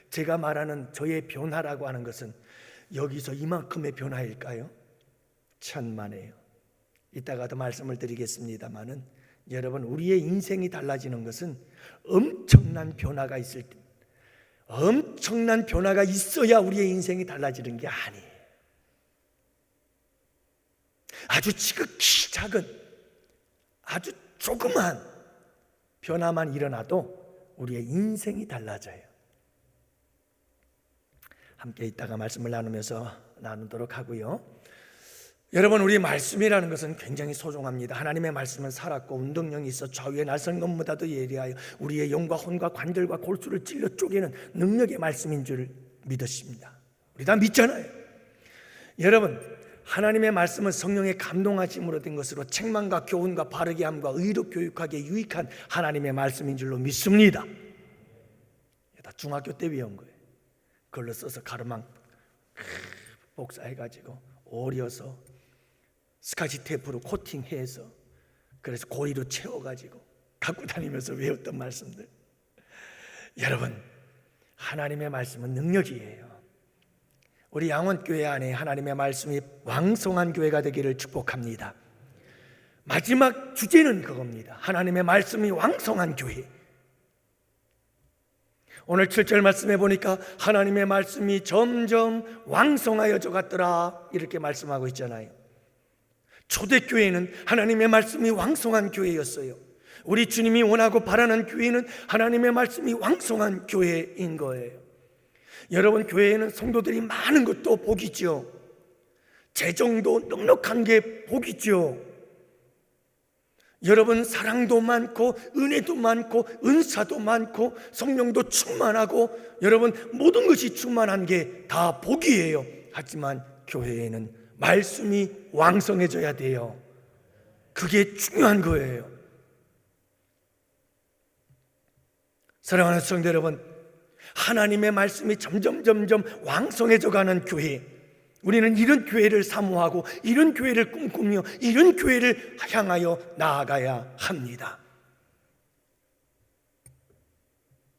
제가 말하는 저의 변화라고 하는 것은 여기서 이만큼의 변화일까요? 천만에요. 이따가도 말씀을 드리겠습니다마는 여러분, 우리의 인생이 달라지는 것은 엄청난 변화가 있을 때, 엄청난 변화가 있어야 우리의 인생이 달라지는 게 아니에요. 아주 지극히 작은, 아주 조그만 변화만 일어나도 우리의 인생이 달라져요. 함께 이따가 말씀을 나누도록 하고요. 여러분, 우리 말씀이라는 것은 굉장히 소중합니다. 하나님의 말씀은 살았고 운동력이 있어 좌우의 날선 것보다도 예리하여 우리의 영과 혼과 관절과 골수를 찔러 쪼개는 능력의 말씀인 줄 믿으십니다. 우리 다 믿잖아요. 여러분, 하나님의 말씀은 성령의 감동하심으로 된 것으로 책망과 교훈과 바르게 함과 의로 교육하기에 유익한 하나님의 말씀인 줄로 믿습니다. 다 중학교 때 배운 거예요. 그걸로 써서 가르망 복사해가지고 오려서 스카치 테이프로 코팅해서 그래서 고리로 채워가지고 갖고 다니면서 외웠던 말씀들. 여러분, 하나님의 말씀은 능력이에요. 우리 양원교회 안에 하나님의 말씀이 왕성한 교회가 되기를 축복합니다. 마지막 주제는 그겁니다. 하나님의 말씀이 왕성한 교회. 오늘 7절 말씀해 보니까 하나님의 말씀이 점점 왕성하여져 갔더라, 이렇게 말씀하고 있잖아요. 초대교회는 하나님의 말씀이 왕성한 교회였어요. 우리 주님이 원하고 바라는 교회는 하나님의 말씀이 왕성한 교회인 거예요. 여러분, 교회에는 성도들이 많은 것도 복이죠. 재정도 넉넉한 게 복이죠. 여러분, 사랑도 많고 은혜도 많고 은사도 많고 성령도 충만하고 여러분 모든 것이 충만한 게 다 복이에요. 하지만 교회에는 말씀이 왕성해져야 돼요. 그게 중요한 거예요. 사랑하는 성도 여러분, 하나님의 말씀이 점점 왕성해져가는 교회, 우리는 이런 교회를 사모하고 이런 교회를 꿈꾸며 이런 교회를 향하여 나아가야 합니다.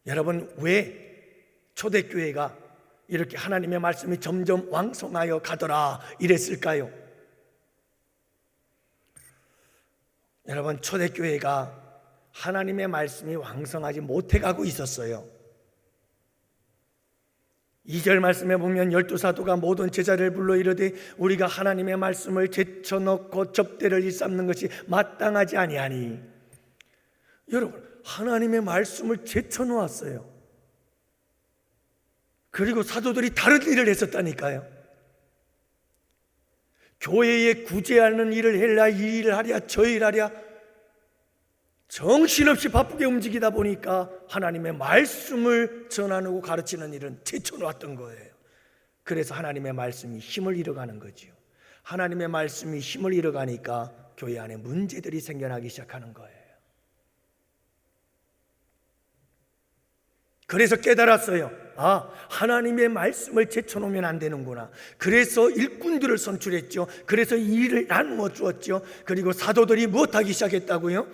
여러분, 왜 초대교회가 이렇게 하나님의 말씀이 점점 왕성하여 가더라 이랬을까요? 여러분, 초대교회가 하나님의 말씀이 왕성하지 못해가고 있었어요. 2절 말씀에 보면 12사도가 모든 제자를 불러 이르되 우리가 하나님의 말씀을 제쳐놓고 접대를 일삼는 것이 마땅하지 아니하니. 여러분, 하나님의 말씀을 제쳐놓았어요. 그리고 사도들이 다른 일을 했었다니까요. 교회에 구제하는 일을 해라, 이 일을 하랴 저 일을 하랴 정신없이 바쁘게 움직이다 보니까 하나님의 말씀을 전하고 가르치는 일은 제쳐놓았던 거예요. 그래서 하나님의 말씀이 힘을 잃어가는 거지요. 하나님의 말씀이 힘을 잃어가니까 교회 안에 문제들이 생겨나기 시작하는 거예요. 그래서 깨달았어요. 하나님의 말씀을 제쳐놓으면 안 되는구나. 그래서 일꾼들을 선출했죠. 그래서 일을 나누어 주었죠. 그리고 사도들이 무엇하기 시작했다고요?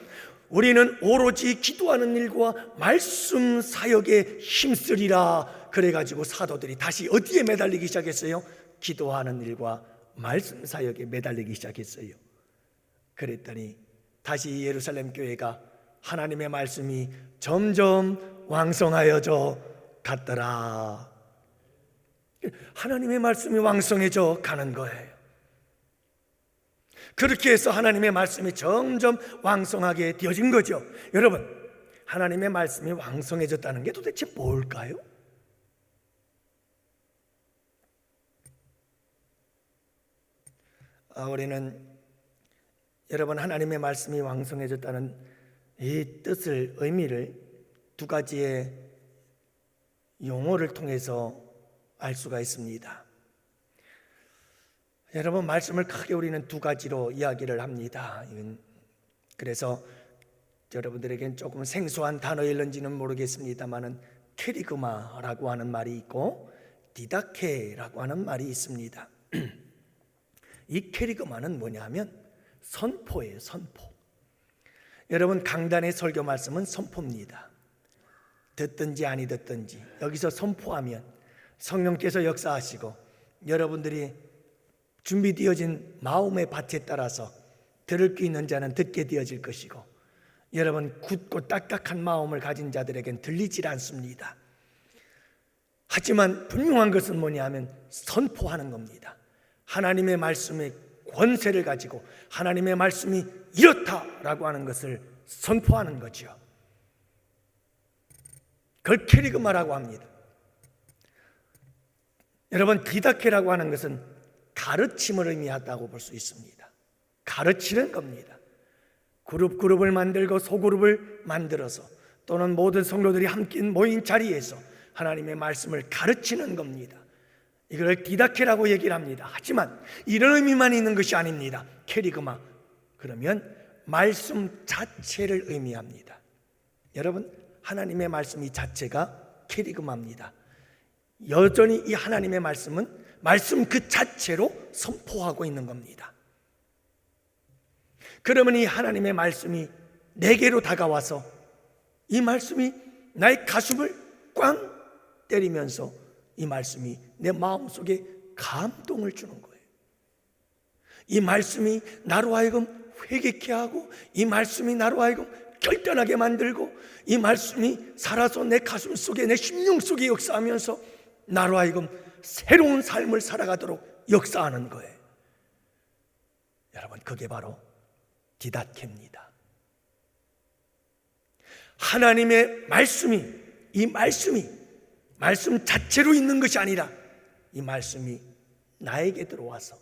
우리는 오로지 기도하는 일과 말씀 사역에 힘쓰리라. 그래가지고 사도들이 다시 어디에 매달리기 시작했어요? 기도하는 일과 말씀 사역에 매달리기 시작했어요. 그랬더니 다시 예루살렘 교회가 하나님의 말씀이 점점 왕성하여져 갔더라. 하나님의 말씀이 왕성해져 가는 거예요. 그렇게 해서 하나님의 말씀이 점점 왕성하게 되어진 거죠. 여러분, 하나님의 말씀이 왕성해졌다는 게 도대체 뭘까요? 우리는 여러분 하나님의 말씀이 왕성해졌다는 이 뜻을, 의미를 두 가지의 용어를 통해서 알 수가 있습니다. 여러분, 말씀을 크게 우리는 두 가지로 이야기를 합니다. 그래서 여러분들에겐 조금 생소한 단어일는지는 모르겠습니다만은 캐리그마라고 하는 말이 있고 디다케라고 하는 말이 있습니다. 이 캐리그마는 뭐냐면 선포예요. 선포. 여러분, 강단의 설교 말씀은 선포입니다. 듣든지 아니 듣든지 여기서 선포하면 성령께서 역사하시고 여러분들이 준비되어진 마음의 밭에 따라서 들을 귀 있는 자는 듣게 되어질 것이고, 여러분 굳고 딱딱한 마음을 가진 자들에겐 들리질 않습니다. 하지만 분명한 것은 뭐냐면 선포하는 겁니다. 하나님의 말씀의 권세를 가지고 하나님의 말씀이 이렇다라고 하는 것을 선포하는 거죠. 그걸 캐리그마라고 합니다. 여러분, 디다케라고 하는 것은 가르침을 의미한다고 볼 수 있습니다. 가르치는 겁니다. 그룹을 만들고 소그룹을 만들어서 또는 모든 성도들이 함께 모인 자리에서 하나님의 말씀을 가르치는 겁니다. 이걸 디다케라고 얘기를 합니다. 하지만 이런 의미만 있는 것이 아닙니다. 캐리그마, 그러면 말씀 자체를 의미합니다. 여러분, 하나님의 말씀 이 자체가 캐리그마입니다. 여전히 이 하나님의 말씀은 말씀 그 자체로 선포하고 있는 겁니다. 그러면 이 하나님의 말씀이 내게로 다가와서 이 말씀이 나의 가슴을 꽝 때리면서 이 말씀이 내 마음속에 감동을 주는 거예요. 이 말씀이 나로 하여금 회개케 하고, 이 말씀이 나로 하여금 결단하게 만들고, 이 말씀이 살아서 내 가슴 속에, 내 심령 속에 역사하면서 나로 하여금 새로운 삶을 살아가도록 역사하는 거예요. 여러분, 그게 바로 디다케입니다. 하나님의 말씀이, 이 말씀이 말씀 자체로 있는 것이 아니라 이 말씀이 나에게 들어와서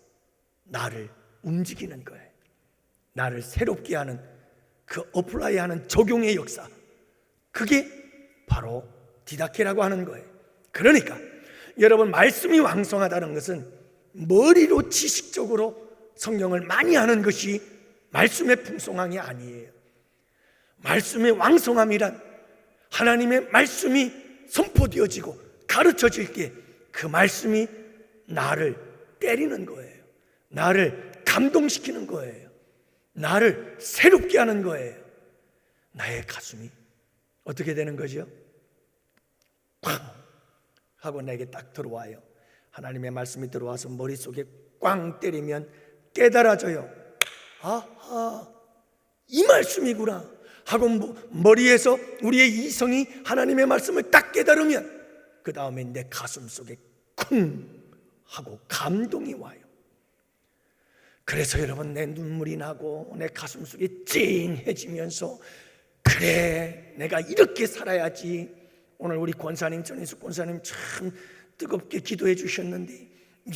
나를 움직이는 거예요. 나를 새롭게 하는 그 어플라이하는 적용의 역사, 그게 바로 디다케라고 하는 거예요. 그러니까 여러분, 말씀이 왕성하다는 것은 머리로 지식적으로 성경을 많이 하는 것이 말씀의 풍성함이 아니에요. 말씀의 왕성함이란 하나님의 말씀이 선포되어지고 가르쳐질 때 그 말씀이 나를 때리는 거예요. 나를 감동시키는 거예요. 나를 새롭게 하는 거예요. 나의 가슴이 어떻게 되는 거죠? 꽝 하고 내게 딱 들어와요. 하나님의 말씀이 들어와서 머릿속에 꽝 때리면 깨달아져요. 아하, 이 말씀이구나 하고 머리에서 우리의 이성이 하나님의 말씀을 딱 깨달으면 그 다음에 내 가슴 속에 쿵 하고 감동이 와요. 그래서 여러분, 내 눈물이 나고 내 가슴 속이 찡해지면서, 그래, 내가 이렇게 살아야지. 오늘 우리 권사님, 전인숙 권사님 참 뜨겁게 기도해 주셨는데,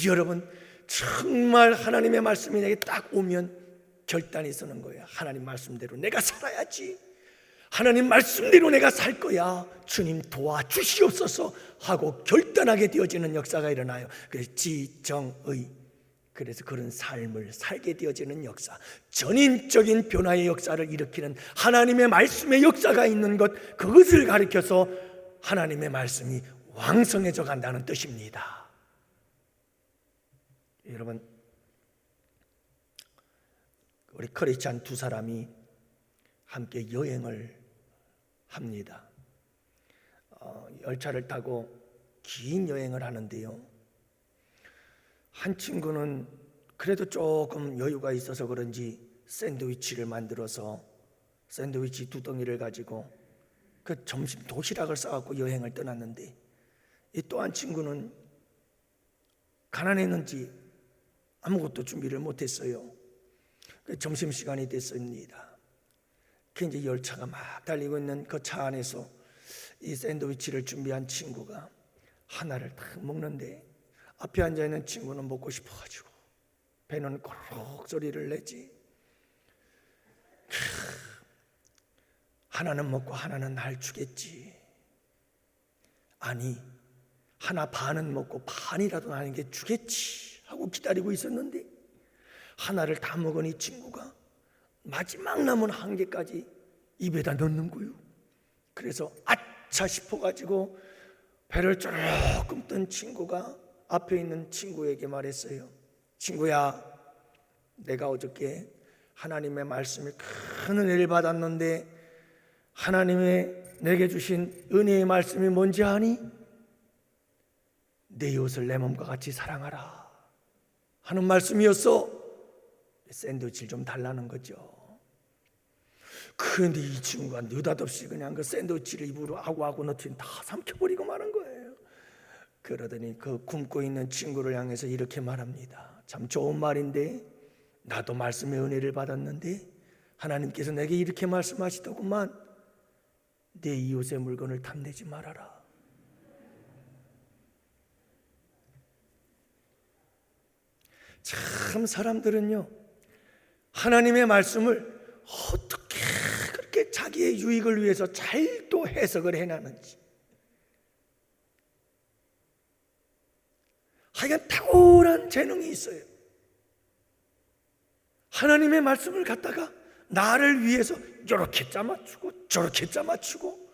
여러분 정말 하나님의 말씀이 내게 딱 오면 결단이 서는 거예요. 하나님 말씀대로 내가 살아야지. 하나님 말씀대로 내가 살 거야. 주님 도와주시옵소서 하고 결단하게 되어지는 역사가 일어나요. 그래서 지정의, 그래서 그런 삶을 살게 되어지는 역사, 전인적인 변화의 역사를 일으키는 하나님의 말씀의 역사가 있는 것, 그것을 가리켜서 하나님의 말씀이 왕성해져 간다는 뜻입니다. 여러분, 우리 크리스찬 두 사람이 함께 여행을 합니다. 열차를 타고 긴 여행을 하는데요, 한 친구는 그래도 조금 여유가 있어서 그런지 샌드위치를 만들어서 샌드위치 2덩이를 가지고 그 점심 도시락을 싸갖고 여행을 떠났는데, 이 또 한 친구는 가난했는지 아무것도 준비를 못했어요. 그 점심시간이 됐습니다. 그 이제 열차가 막 달리고 있는 그 차 안에서 이 샌드위치를 준비한 친구가 하나를 딱 먹는데, 앞에 앉아있는 친구는 먹고 싶어가지고 배는 꼬르륵 소리를 내지. 하나는 먹고 하나는 날 주겠지. 아니, 하나 반은 먹고 반이라도 나에게 주겠지 하고 기다리고 있었는데, 하나를 다 먹은 이 친구가 마지막 남은 한 개까지 입에다 넣는 거요. 그래서 아차 싶어가지고 배를 조금 뜬 친구가 앞에 있는 친구에게 말했어요. 친구야, 내가 어저께 하나님의 말씀에 큰 은혜를 받았는데 하나님의 내게 주신 은혜의 말씀이 뭔지 아니? 내 이웃을 내 몸과 같이 사랑하라 하는 말씀이었어. 샌드위치를 좀 달라는 거죠. 그런데 이 친구가 느닷없이 그냥 그 샌드위치를 입으로 아구아구 넣더니 다 삼켜버리고 마는 거예요. 그러더니 그 굶고 있는 친구를 향해서 이렇게 말합니다. 참 좋은 말인데, 나도 말씀의 은혜를 받았는데 하나님께서 내게 이렇게 말씀하시더구만. 내 이웃의 물건을 탐내지 말아라. 참 사람들은요, 하나님의 말씀을 어떻게 그렇게 자기의 유익을 위해서 잘 또 해석을 해나는지, 하여간 탁월한 재능이 있어요. 하나님의 말씀을 갖다가 나를 위해서 이렇게 짜맞추고 저렇게 짜맞추고,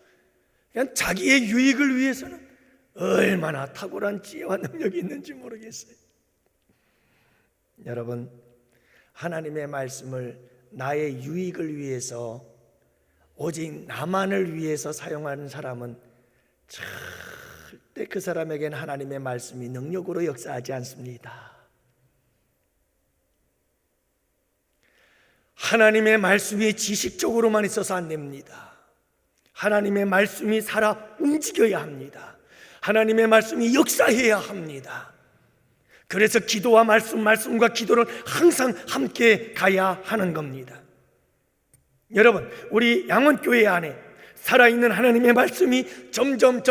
그냥 자기의 유익을 위해서는 얼마나 탁월한 지혜와 능력이 있는지 모르겠어요. 여러분, 하나님의 말씀을 나의 유익을 위해서, 오직 나만을 위해서 사용하는 사람은 절대 그 사람에게는 하나님의 말씀이 능력으로 역사하지 않습니다. 하나님의 말씀이 지식적으로만 있어서 안 됩니다. 하나님의 말씀이 살아 움직여야 합니다. 하나님의 말씀이 역사해야 합니다. 그래서 기도와 말씀과 기도를 항상 함께 가야 하는 겁니다. 여러분, 우리 양원교회 안에 살아있는 하나님의 말씀이 점점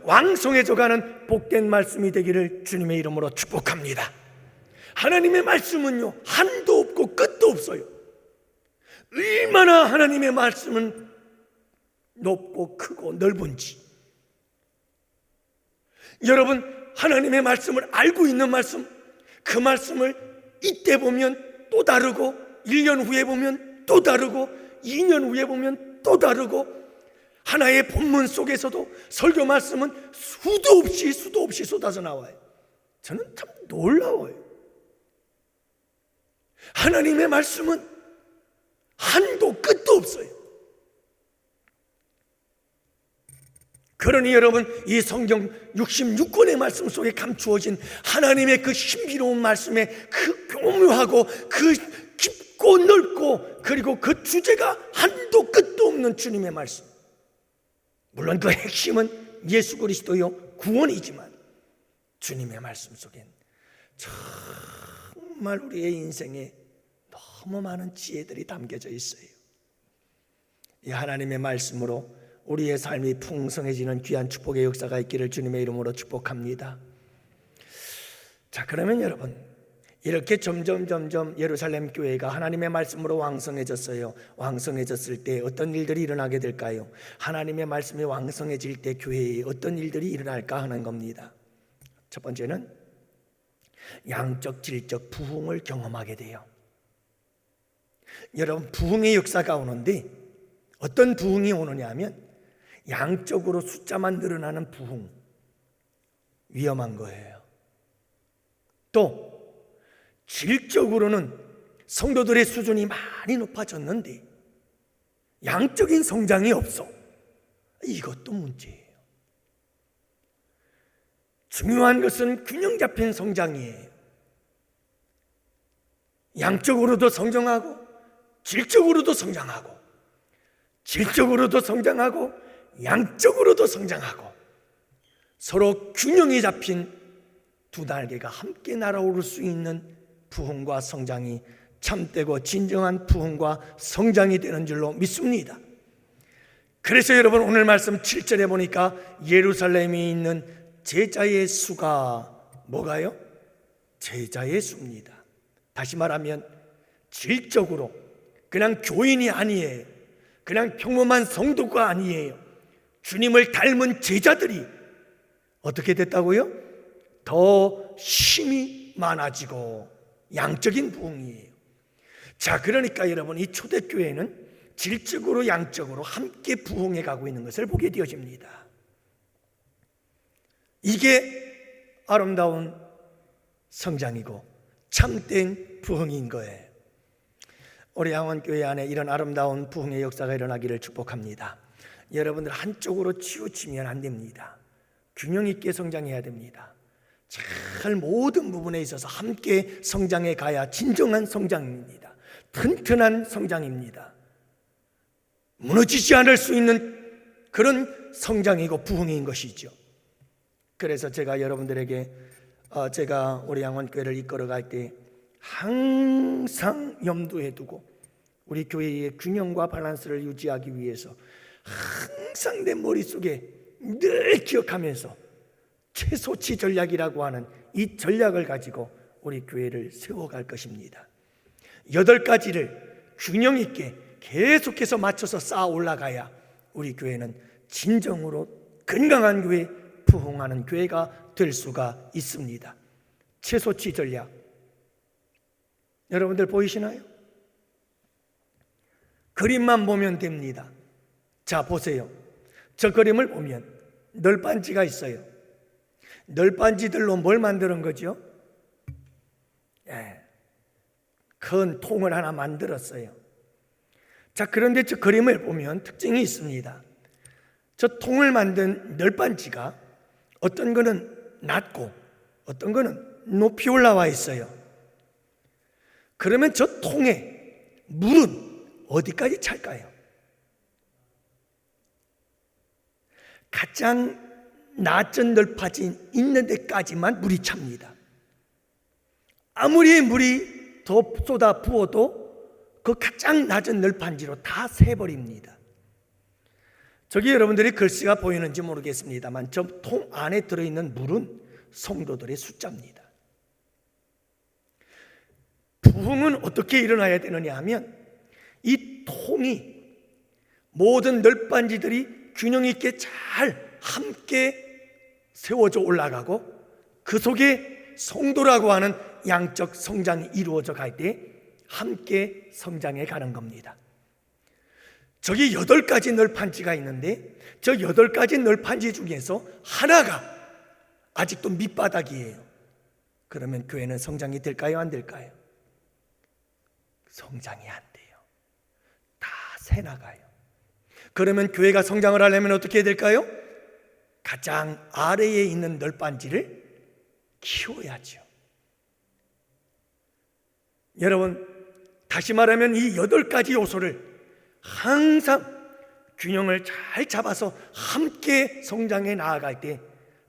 왕성해져가는 복된 말씀이 되기를 주님의 이름으로 축복합니다. 하나님의 말씀은요, 한도 없고 끝도 없어요. 얼마나 하나님의 말씀은 높고 크고 넓은지. 여러분, 하나님의 말씀을 알고 있는 말씀, 그 말씀을 이때 보면 또 다르고, 1년 후에 보면 또 다르고, 2년 후에 보면 또 다르고, 하나의 본문 속에서도 설교 말씀은 수도 없이 쏟아져 나와요. 저는 참 놀라워요. 하나님의 말씀은 한도 끝도 없어요. 그러니 여러분, 이 성경 66권의 말씀 속에 감추어진 하나님의 그 신비로운 말씀의 그 교묘하고 그 깊고 넓고, 그리고 그 주제가 한도 끝도 없는 주님의 말씀, 물론 그 핵심은 예수 그리스도요 구원이지만, 주님의 말씀 속엔 정말 우리의 인생에 너무 많은 지혜들이 담겨져 있어요. 이 하나님의 말씀으로 우리의 삶이 풍성해지는 귀한 축복의 역사가 있기를 주님의 이름으로 축복합니다. 자, 그러면 여러분, 이렇게 점점 예루살렘 교회가 하나님의 말씀으로 왕성해졌어요. 왕성해졌을 때 어떤 일들이 일어나게 될까요? 하나님의 말씀이 왕성해질 때 교회에 어떤 일들이 일어날까 하는 겁니다. 첫 번째는 양적 질적 부흥을 경험하게 돼요. 여러분, 부흥의 역사가 오는데 어떤 부흥이 오느냐 하면, 양적으로 숫자만 늘어나는 부흥, 위험한 거예요. 또 질적으로는 성도들의 수준이 많이 높아졌는데 양적인 성장이 없어. 이것도 문제예요. 중요한 것은 균형 잡힌 성장이에요. 양적으로도 성장하고 질적으로도 성장하고 질적으로도 성장하고 양적으로도 성장하고 서로 균형이 잡힌 두 날개가 함께 날아오를 수 있는 부흥과 성장이 참되고 진정한 부흥과 성장이 되는 줄로 믿습니다. 그래서 여러분 오늘 말씀 7절에 보니까 예루살렘에 있는 제자의 수가 뭐가요? 제자의 수입니다. 다시 말하면 질적으로 그냥 교인이 아니에요. 그냥 평범한 성도가 아니에요. 주님을 닮은 제자들이 어떻게 됐다고요? 더 힘이 많아지고 양적인 부흥이에요. 자, 그러니까 여러분 이 초대교회는 질적으로 양적으로 함께 부흥해 가고 있는 것을 보게 되어집니다. 이게 아름다운 성장이고 참된 부흥인 거예요. 우리 양원교회 안에 이런 아름다운 부흥의 역사가 일어나기를 축복합니다. 여러분들 한쪽으로 치우치면 안 됩니다. 균형 있게 성장해야 됩니다. 잘 모든 부분에 있어서 함께 성장해 가야 진정한 성장입니다. 튼튼한 성장입니다. 무너지지 않을 수 있는 그런 성장이고 부흥인 것이죠. 그래서 제가 여러분들에게 제가 우리 양원교회를 이끌어갈 때 항상 염두에 두고 우리 교회의 균형과 밸런스를 유지하기 위해서 항상 내 머릿속에 늘 기억하면서 최소치 전략이라고 하는 이 전략을 가지고 우리 교회를 세워갈 것입니다. 8가지를 균형 있게 계속해서 맞춰서 쌓아 올라가야 우리 교회는 진정으로 건강한 교회, 부흥하는 교회가 될 수가 있습니다. 최소치 전략 여러분들 보이시나요? 그림만 보면 됩니다. 자, 보세요. 저 그림을 보면 널빤지가 있어요. 널빤지들로 뭘 만드는 거죠? 큰 통을 하나 만들었어요. 자, 그런데 저 그림을 보면 특징이 있습니다. 저 통을 만든 널빤지가 어떤 거는 낮고 어떤 거는 높이 올라와 있어요. 그러면 저 통에 물은 어디까지 찰까요? 가장 낮은 널판지 있는 데까지만 물이 찹니다. 아무리 물이 더 쏟아 부어도 그 가장 낮은 널판지로 다 새버립니다. 저기 여러분들이 글씨가 보이는지 모르겠습니다만 저 통 안에 들어있는 물은 성도들의 숫자입니다. 부흥은 어떻게 일어나야 되느냐 하면 이 통이 모든 널빤지들이 균형 있게 잘 함께 세워져 올라가고 그 속에 성도라고 하는 양적 성장이 이루어져 갈 때 함께 성장해 가는 겁니다. 저기 8가지 널판지가 있는데 저 8가지 널판지 중에서 하나가 아직도 밑바닥이에요. 그러면 교회는 성장이 될까요? 안 될까요? 성장이 안 돼요. 다 새나가요. 그러면 교회가 성장을 하려면 어떻게 해야 될까요? 가장 아래에 있는 널빤지를 키워야죠. 여러분, 다시 말하면 이 8가지 요소를 항상 균형을 잘 잡아서 함께 성장해 나아갈 때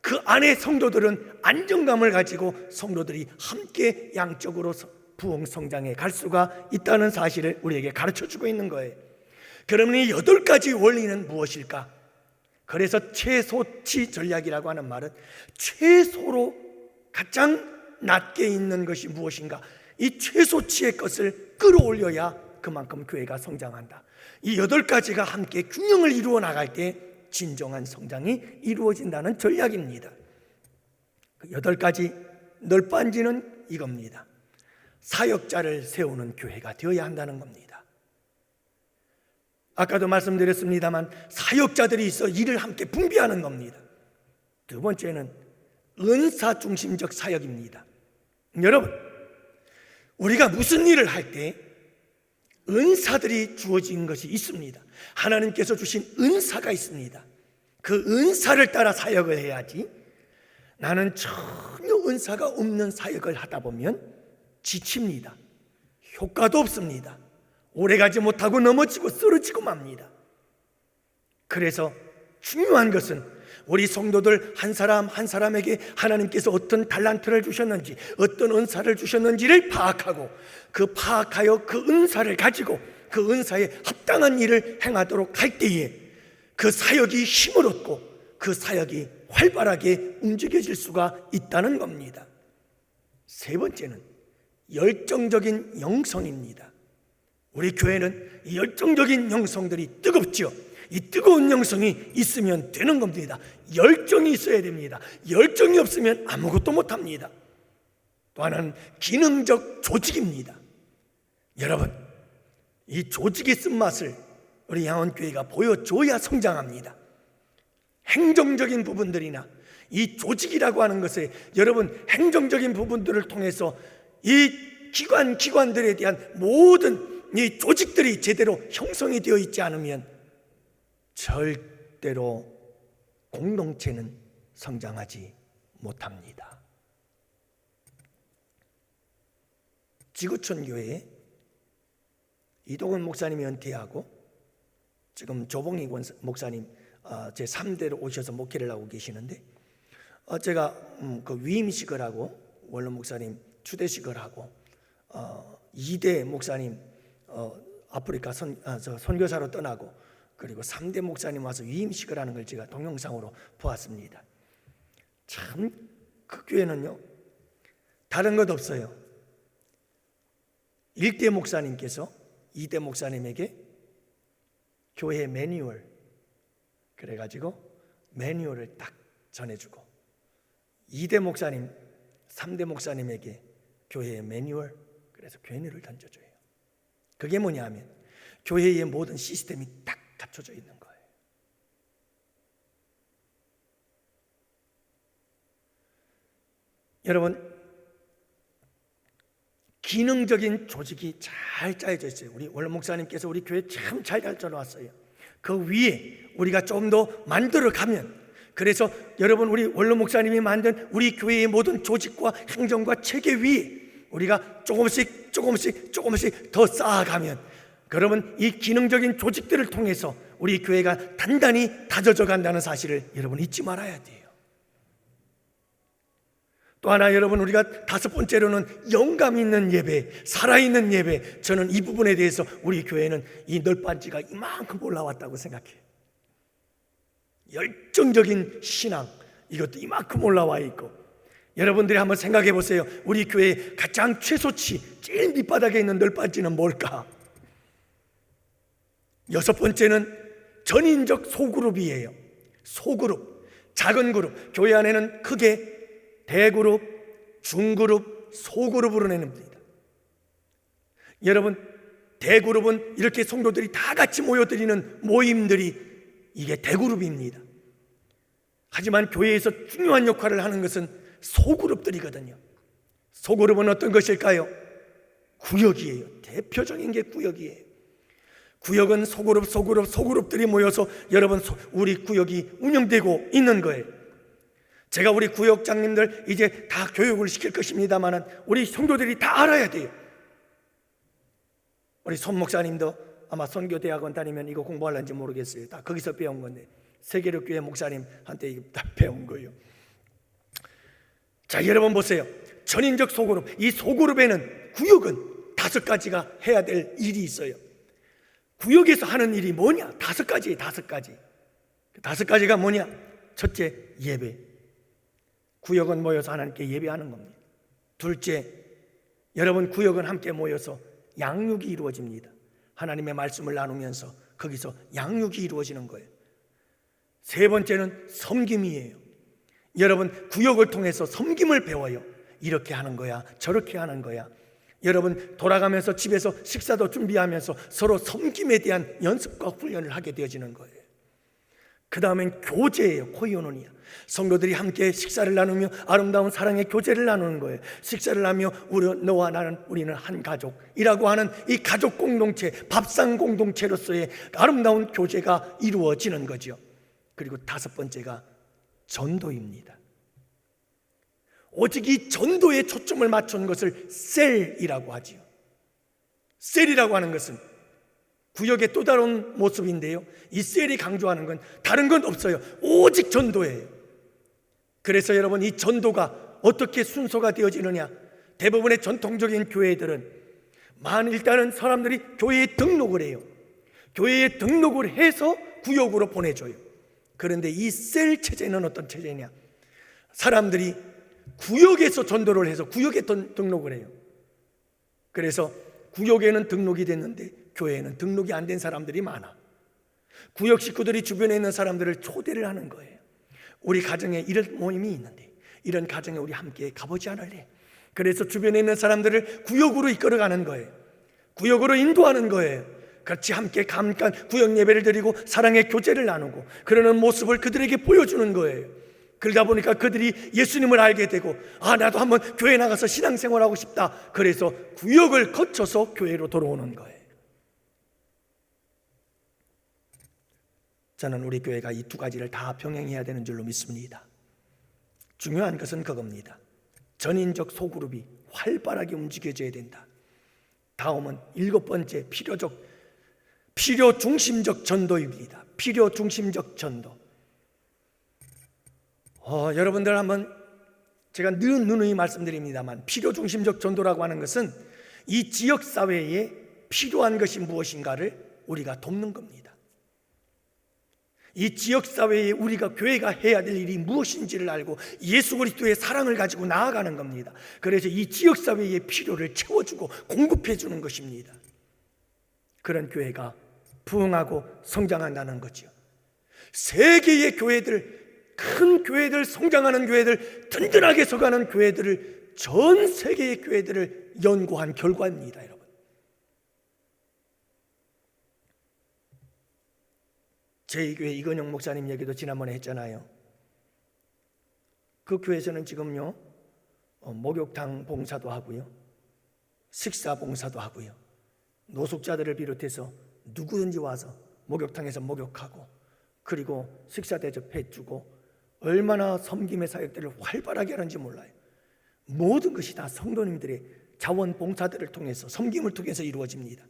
그 안에 성도들은 안정감을 가지고 성도들이 함께 양적으로 부흥 성장해 갈 수가 있다는 사실을 우리에게 가르쳐주고 있는 거예요. 그러면 이 8가지 원리는 무엇일까? 그래서 최소치 전략이라고 하는 말은 최소로 가장 낮게 있는 것이 무엇인가? 이 최소치의 것을 끌어올려야 그만큼 교회가 성장한다. 이 8가지가 함께 균형을 이루어 나갈 때 진정한 성장이 이루어진다는 전략입니다. 그 8가지 널빤지는 이겁니다. 사역자를 세우는 교회가 되어야 한다는 겁니다. 아까도 말씀드렸습니다만 사역자들이 있어 일을 함께 분배하는 겁니다. 두 번째는 은사 중심적 사역입니다. 여러분, 우리가 무슨 일을 할 때 은사들이 주어진 것이 있습니다. 하나님께서 주신 은사가 있습니다. 그 은사를 따라 사역을 해야지, 나는 전혀 은사가 없는 사역을 하다 보면 지칩니다. 효과도 없습니다. 오래가지 못하고 넘어지고 쓰러지고 맙니다. 그래서 중요한 것은 우리 성도들 한 사람 한 사람에게 하나님께서 어떤 달란트를 주셨는지, 어떤 은사를 주셨는지를 파악하고, 그 파악하여 그 은사를 가지고 그 은사에 합당한 일을 행하도록 할 때에 그 사역이 힘을 얻고 그 사역이 활발하게 움직여질 수가 있다는 겁니다. 세 번째는 열정적인 영성입니다. 우리 교회는 이 열정적인 영성들이 뜨겁죠. 이 뜨거운 영성이 있으면 되는 겁니다. 열정이 있어야 됩니다. 열정이 없으면 아무것도 못합니다. 또 하나는 기능적 조직입니다. 여러분, 이 조직의 쓴맛을 우리 양원교회가 보여줘야 성장합니다. 행정적인 부분들이나 이 조직이라고 하는 것에, 여러분, 행정적인 부분들을 통해서 이 기관들에 대한 모든 이 조직들이 제대로 형성이 되어 있지 않으면 절대로 공동체는 성장하지 못합니다. 지구촌 교회에 이동훈 목사님이 은퇴하고 지금 조봉희 목사님 제 3대로 오셔서 목회를 하고 계시는데, 제가 그 위임식을 하고 원로 목사님 추대식을 하고 2대 목사님 아프리카 선교사로 떠나고, 그리고 3대 목사님 와서 위임식을 하는 걸 제가 동영상으로 보았습니다. 참 그 교회는요, 다른 것 없어요. 1대 목사님께서 2대 목사님에게 교회 매뉴얼, 그래가지고 매뉴얼을 딱 전해주고, 2대 목사님, 3대 목사님에게 교회의 매뉴얼, 그래서 괴뇌를 던져줘요. 그게 뭐냐 하면 교회의 모든 시스템이 딱 갖춰져 있는 거예요. 여러분, 기능적인 조직이 잘 짜여져 있어요. 우리 원로 목사님께서 우리 교회 참 잘 짜놓았어요. 그 위에 우리가 좀 더 만들어 가면, 그래서 여러분, 우리 원로 목사님이 만든 우리 교회의 모든 조직과 행정과 체계 위에 우리가 조금씩 더 쌓아가면, 그러면 이 기능적인 조직들을 통해서 우리 교회가 단단히 다져져 간다는 사실을 여러분 잊지 말아야 돼요. 또 하나, 여러분, 우리가 5번째로는 영감 있는 예배, 살아있는 예배. 저는 이 부분에 대해서 우리 교회는 이 널빤지가 이만큼 올라왔다고 생각해요. 열정적인 신앙, 이것도 이만큼 올라와 있고, 여러분들이 한번 생각해 보세요. 우리 교회의 가장 최소치, 제일 밑바닥에 있는 널빤지는 뭘까? 6번째는 전인적 소그룹이에요. 소그룹, 작은 그룹. 교회 안에는 크게 대그룹, 중그룹, 소그룹으로 나눕니다. 여러분, 대그룹은 이렇게 성도들이 다 같이 모여드리는 모임들이, 이게 대그룹입니다. 하지만 교회에서 중요한 역할을 하는 것은 소그룹들이거든요. 소그룹은 어떤 것일까요? 구역이에요. 대표적인 게 구역이에요. 구역은 소그룹들이 모여서 여러분, 우리 구역이 운영되고 있는 거예요. 제가 우리 구역장님들 이제 다 교육을 시킬 것입니다만, 우리 성도들이 다 알아야 돼요. 우리 손 목사님도 아마 선교대학원 다니면 이거 공부할는지 모르겠어요. 다 거기서 배운 건데, 세계력교회 목사님한테 이거 다 배운 거예요. 자, 여러분 보세요. 전인적 소그룹, 이 소그룹에는 구역은 5가지가 해야 될 일이 있어요. 구역에서 하는 일이 뭐냐? 5가지예요. 5가지. 5가지가 뭐냐? 첫째, 예배. 구역은 모여서 하나님께 예배하는 겁니다. 둘째, 여러분, 구역은 함께 모여서 양육이 이루어집니다. 하나님의 말씀을 나누면서 거기서 양육이 이루어지는 거예요. 세 번째는 섬김이에요. 여러분, 구역을 통해서 섬김을 배워요. 이렇게 하는 거야, 저렇게 하는 거야. 여러분 돌아가면서 집에서 식사도 준비하면서 서로 섬김에 대한 연습과 훈련을 하게 되어지는 거예요. 그 다음엔 교제예요. 코이오노니아. 성도들이 함께 식사를 나누며 아름다운 사랑의 교제를 나누는 거예요. 식사를 하며 너와 나는 우리는 한 가족이라고 하는 이 가족 공동체, 밥상 공동체로서의 아름다운 교제가 이루어지는 거죠. 그리고 다섯 번째가 전도입니다. 오직 이 전도에 초점을 맞춘 것을 셀이라고 하지요. 셀이라고 하는 것은 구역의 또 다른 모습인데요, 이 셀이 강조하는 건 다른 건 없어요. 오직 전도예요. 그래서 여러분, 이 전도가 어떻게 순서가 되어지느냐, 대부분의 전통적인 교회들은 일단은 사람들이 교회에 등록을 해요. 교회에 등록을 해서 구역으로 보내줘요. 그런데 이 셀 체제는 어떤 체제냐, 사람들이 구역에서 전도를 해서 구역에 등록을 해요. 그래서 구역에는 등록이 됐는데 교회에는 등록이 안 된 사람들이 많아. 구역 식구들이 주변에 있는 사람들을 초대를 하는 거예요. 우리 가정에 이런 모임이 있는데 이런 가정에 우리 함께 가보지 않을래? 그래서 주변에 있는 사람들을 구역으로 이끌어가는 거예요. 구역으로 인도하는 거예요. 같이 함께 잠깐 구역 예배를 드리고 사랑의 교제를 나누고 그러는 모습을 그들에게 보여주는 거예요. 그러다 보니까 그들이 예수님을 알게 되고, 나도 한번 교회 나가서 신앙생활하고 싶다. 그래서 구역을 거쳐서 교회로 돌아오는 거예요. 저는 우리 교회가 이 두 가지를 다 병행해야 되는 줄로 믿습니다. 중요한 것은 그겁니다. 전인적 소그룹이 활발하게 움직여져야 된다. 다음은 일곱 번째, 필요 중심적 전도입니다. 필요 중심적 전도. 여러분들 한번, 제가 늘 누누이 말씀드립니다만, 필요 중심적 전도라고 하는 것은 이 지역사회에 필요한 것이 무엇인가를 우리가 돕는 겁니다. 이 지역사회에 우리가, 교회가 해야 될 일이 무엇인지를 알고 예수 그리스도의 사랑을 가지고 나아가는 겁니다. 그래서 이 지역사회의 필요를 채워주고 공급해 주는 것입니다. 그런 교회가 부흥하고 성장한다는 거죠. 세계의 교회들, 큰 교회들, 성장하는 교회들, 든든하게 서가는 교회들을, 전 세계의 교회들을 연구한 결과입니다. 여러분, 제2교회 이건영 목사님 얘기도 지난번에 했잖아요. 그 교회에서는 지금요, 목욕탕 봉사도 하고요, 식사 봉사도 하고요, 노숙자들을 비롯해서 누구든지 와서 목욕탕에서 목욕하고, 그리고 식사 대접해주고, 얼마나 섬김의 사역들을 활발하게 하는지 몰라요. 모든 것이 다 성도님들의 자원봉사들을 통해서, 섬김을 통해서 이루어집니다.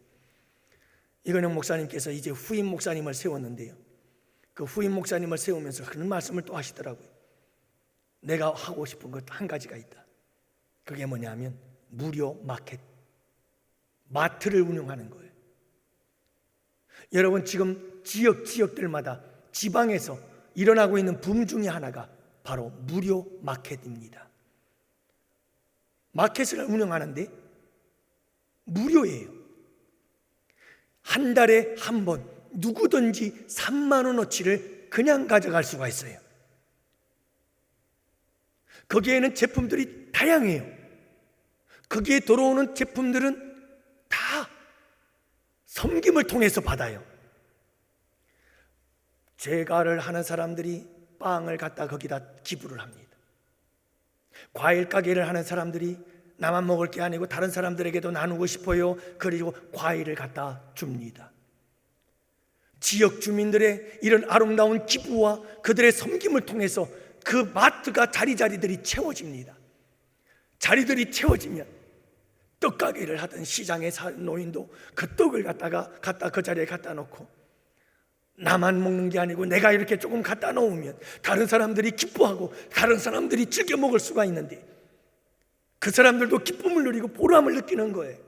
이건영 목사님께서 이제 후임 목사님을 세웠는데요, 그 후임 목사님을 세우면서 그런 말씀을 또 하시더라고요. 내가 하고 싶은 것 한 가지가 있다. 그게 뭐냐면 무료 마트를 운영하는 거예요. 여러분, 지금 지역들마다 지방에서 일어나고 있는 붐 중에 하나가 바로 무료 마켓입니다. 마켓을 운영하는데 무료예요. 한 달에 한 번 누구든지 3만 원어치를 그냥 가져갈 수가 있어요. 거기에는 제품들이 다양해요. 거기에 들어오는 제품들은 다 섬김을 통해서 받아요. 제과를 하는 사람들이 빵을 갖다 거기다 기부를 합니다. 과일 가게를 하는 사람들이 나만 먹을 게 아니고 다른 사람들에게도 나누고 싶어요. 그리고 과일을 갖다 줍니다. 지역 주민들의 이런 아름다운 기부와 그들의 섬김을 통해서 그 마트가 자리들이 채워집니다. 자리들이 채워지면 떡가게를 하던 시장의 노인도 그 떡을 갖다 그 자리에 갖다 놓고, 나만 먹는 게 아니고 내가 이렇게 조금 갖다 놓으면 다른 사람들이 기뻐하고 다른 사람들이 즐겨 먹을 수가 있는데, 그 사람들도 기쁨을 누리고 보람을 느끼는 거예요.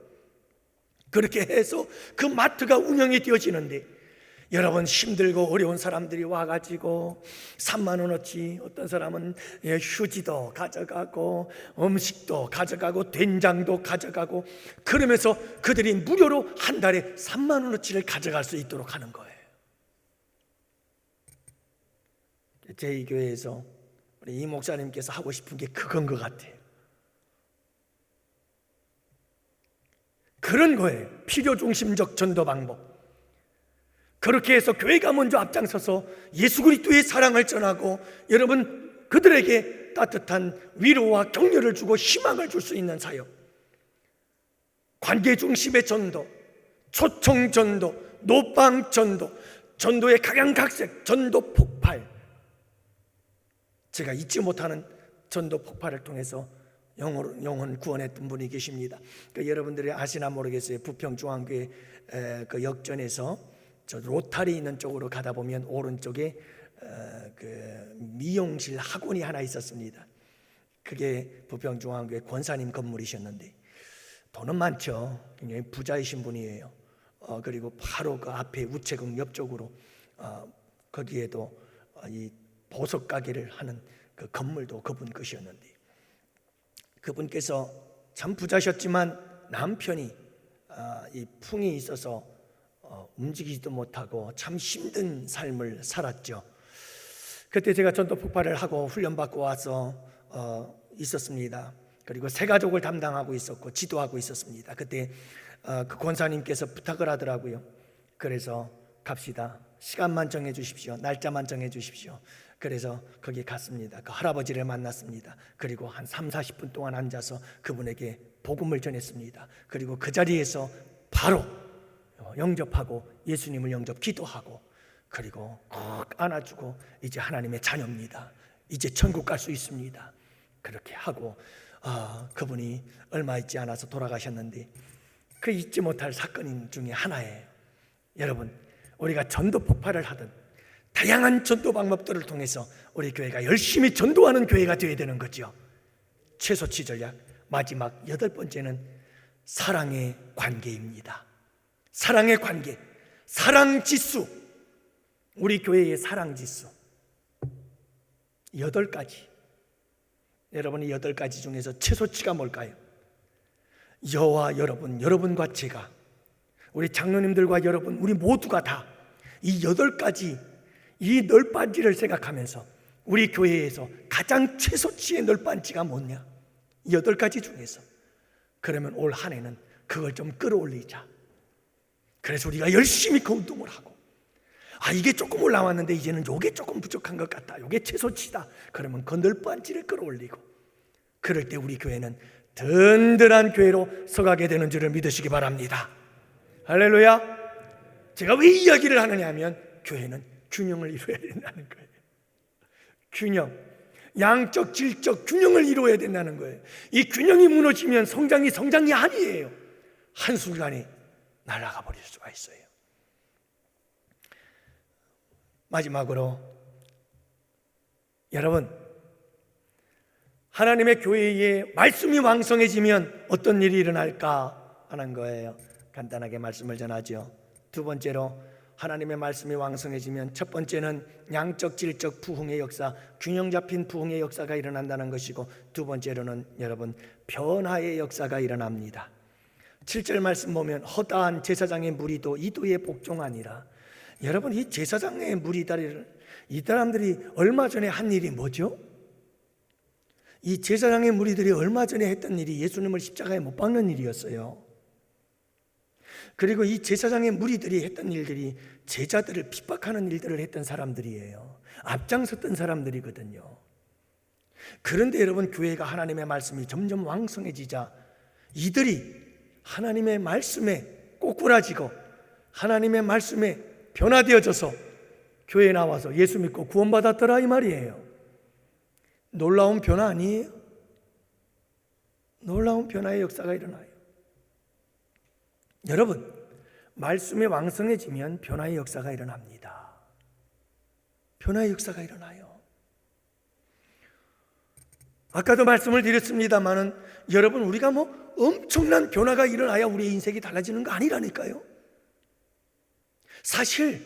그렇게 해서 그 마트가 운영이 되어지는데, 여러분, 힘들고 어려운 사람들이 와가지고 3만 원어치, 어떤 사람은 휴지도 가져가고 음식도 가져가고 된장도 가져가고, 그러면서 그들이 무료로 한 달에 3만 원어치를 가져갈 수 있도록 하는 거예요. 제2교회에서 우리 이 목사님께서 하고 싶은 게 그건 것 같아요. 그런 거예요. 필요중심적 전도 방법. 그렇게 해서 교회가 먼저 앞장서서 예수 그리스도의 사랑을 전하고 여러분 그들에게 따뜻한 위로와 격려를 주고 희망을 줄 수 있는 사역. 관계 중심의 전도, 초청 전도, 노방 전도, 전도의 각양각색, 전도 폭발. 제가 잊지 못하는 전도 폭발을 통해서 영혼 구원했던 분이 계십니다. 여러분들이 아시나 모르겠어요. 부평중앙교회 그 역전에서 저 로타리 있는 쪽으로 가다 보면 오른쪽에 그 미용실 학원이 하나 있었습니다. 그게 부평중앙교회 권사님 건물이셨는데 돈은 많죠. 굉장히 부자이신 분이에요. 그리고 바로 그 앞에 우체국 옆쪽으로 거기에도 이 보석 가게를 하는 그 건물도 그분 것이었는데 그분께서 참 부자셨지만 남편이 이 풍이 있어서 움직이지도 못하고 참 힘든 삶을 살았죠. 그때 제가 전도 폭발을 하고 훈련받고 와서 있었습니다. 그리고 세 가족을 담당하고 있었고 지도하고 있었습니다. 그때 그 권사님께서 부탁을 하더라고요. 그래서 갑시다. 시간만 정해 주십시오. 날짜만 정해 주십시오. 그래서 거기 갔습니다. 그 할아버지를 만났습니다. 그리고 한 30-40분 동안 앉아서 그분에게 복음을 전했습니다. 그리고 그 자리에서 바로 영접하고 예수님을 영접 기도하고 그리고 꼭 안아주고 이제 하나님의 자녀입니다. 이제 천국 갈 수 있습니다. 그렇게 하고 그분이 얼마 있지 않아서 돌아가셨는데 그 잊지 못할 사건 중에 하나예요. 여러분 우리가 전도 폭발을 하든 다양한 전도 방법들을 통해서 우리 교회가 열심히 전도하는 교회가 되어야 되는 거죠. 최소치 전략 마지막 8번째는 사랑의 관계입니다. 사랑의 관계, 사랑 지수. 우리 교회의 사랑 지수 8가지. 여러분이 8가지 중에서 최소치가 뭘까요? 저와 여러분, 여러분과 제가, 우리 장로님들과 여러분, 우리 모두가 다 이 8가지 이 널빤지를 생각하면서 우리 교회에서 가장 최소치의 널빤지가 뭐냐? 8가지 중에서. 그러면 올 한 해는 그걸 좀 끌어올리자. 그래서 우리가 열심히 그 운동을 하고 이게 조금 올라왔는데 이제는 요게 조금 부족한 것 같다. 요게 최소치다. 그러면 그 널빤지를 끌어올리고 그럴 때 우리 교회는 든든한 교회로 서가게 되는 줄을 믿으시기 바랍니다. 할렐루야. 제가 왜 이야기를 하느냐 하면 교회는 균형을 이루어야 된다는 거예요. 균형, 양적 질적 균형을 이루어야 된다는 거예요. 이 균형이 무너지면 성장이 아니에요. 한순간에 날아가 버릴 수가 있어요. 마지막으로 여러분, 하나님의 교회에 말씀이 왕성해지면 어떤 일이 일어날까 하는 거예요. 간단하게 말씀을 전하죠. 두 번째로 하나님의 말씀이 왕성해지면 첫 번째는 양적 질적 부흥의 역사, 균형 잡힌 부흥의 역사가 일어난다는 것이고 두 번째로는 여러분 변화의 역사가 일어납니다. 7절 말씀 보면 허다한 제사장의 무리도 이도의 복종하니라. 여러분 이 제사장의 무리들 이 사람들이 얼마 전에 한 일이 뭐죠? 이 제사장의 무리들이 얼마 전에 했던 일이 예수님을 십자가에 못 박는 일이었어요. 그리고 이 제사장의 무리들이 했던 일들이 제자들을 핍박하는 일들을 했던 사람들이에요. 앞장섰던 사람들이거든요. 그런데 여러분 교회가 하나님의 말씀이 점점 왕성해지자 이들이 하나님의 말씀에 꼬꾸라지고 하나님의 말씀에 변화되어져서 교회에 나와서 예수 믿고 구원받았더라 이 말이에요. 놀라운 변화 아니에요? 놀라운 변화의 역사가 일어나요. 여러분 말씀이 왕성해지면 변화의 역사가 일어납니다. 변화의 역사가 일어나요. 아까도 말씀을 드렸습니다마는 여러분 우리가 엄청난 변화가 일어나야 우리의 인생이 달라지는 거 아니라니까요. 사실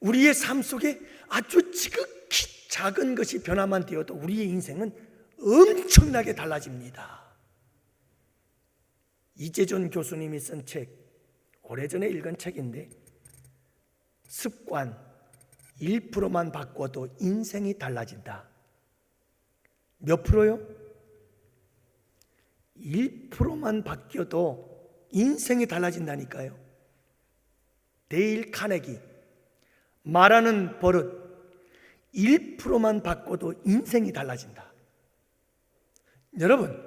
우리의 삶 속에 아주 지극히 작은 것이 변화만 되어도 우리의 인생은 엄청나게 달라집니다. 이재준 교수님이 쓴 책, 오래전에 읽은 책인데 습관 1%만 바꿔도 인생이 달라진다. 몇 프로요? 1%만 바뀌어도 인생이 달라진다니까요. 데일 카네기, 말하는 버릇 1%만 바꿔도 인생이 달라진다. 여러분,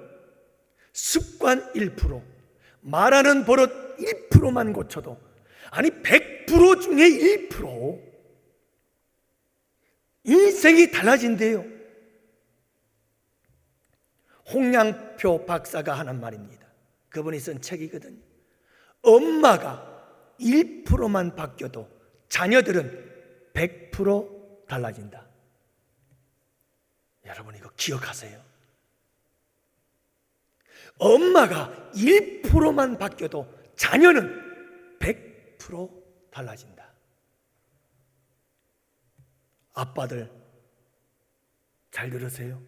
습관 1%, 말하는 버릇 1%만 고쳐도, 아니 100% 중에 1%, 인생이 달라진대요. 홍양표 박사가 하는 말입니다. 그분이 쓴 책이거든요. 엄마가 1%만 바뀌어도 자녀들은 100% 달라진다. 여러분 이거 기억하세요. 엄마가 1%만 바뀌어도 자녀는 100% 달라진다. 아빠들 잘 들으세요.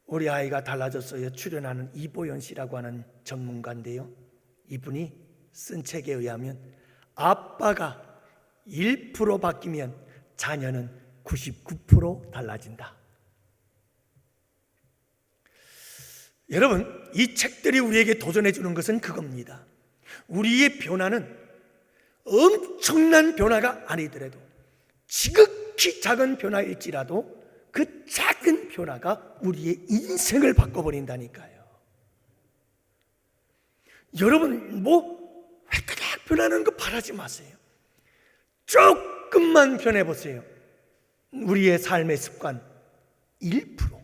우리 아이가 달라졌어요. 출연하는 이보연 씨라고 하는 전문가인데요. 이분이 쓴 책에 의하면 아빠가 1% 바뀌면 자녀는 99% 달라진다. 여러분, 이 책들이 우리에게 도전해 주는 것은 그겁니다. 우리의 변화는 엄청난 변화가 아니더라도 지극히 작은 변화일지라도 그 작은 변화가 우리의 인생을 바꿔버린다니까요. 여러분 획득 변하는 거 바라지 마세요. 조금만 변해보세요. 우리의 삶의 습관 1%,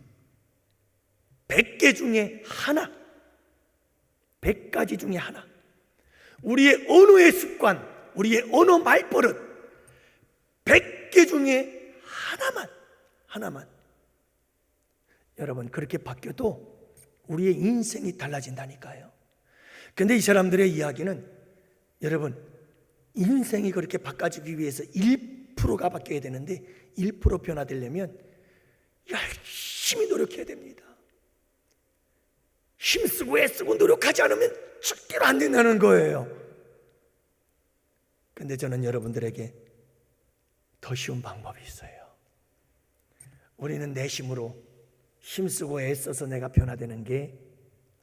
100개 중에 하나, 100가지 중에 하나, 우리의 언어의 습관, 우리의 언어 말버릇 100개 중에 하나만 여러분 그렇게 바뀌어도 우리의 인생이 달라진다니까요. 근데 이 사람들의 이야기는 여러분 인생이 그렇게 바꿔지기 위해서 1%가 바뀌어야 되는데 1% 변화되려면 열심히 노력해야 됩니다. 힘쓰고 애쓰고 노력하지 않으면 절대로 안 된다는 거예요. 근데 저는 여러분들에게 더 쉬운 방법이 있어요. 우리는 내 힘으로 힘쓰고 애써서 내가 변화되는 게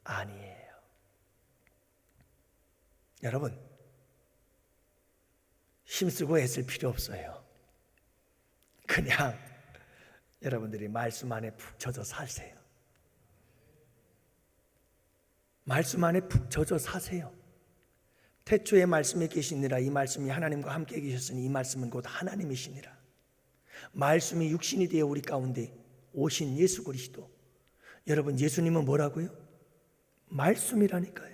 아니에요. 여러분, 힘쓰고 애쓸 필요 없어요. 그냥 여러분들이 말씀 안에 푹 젖어 사세요. 말씀 안에 푹 젖어 사세요. 태초에 말씀에 계시니라. 이 말씀이 하나님과 함께 계셨으니 이 말씀은 곧 하나님이시니라. 말씀이 육신이 되어 우리 가운데 오신 예수 그리스도. 여러분 예수님은 뭐라고요? 말씀이라니까요.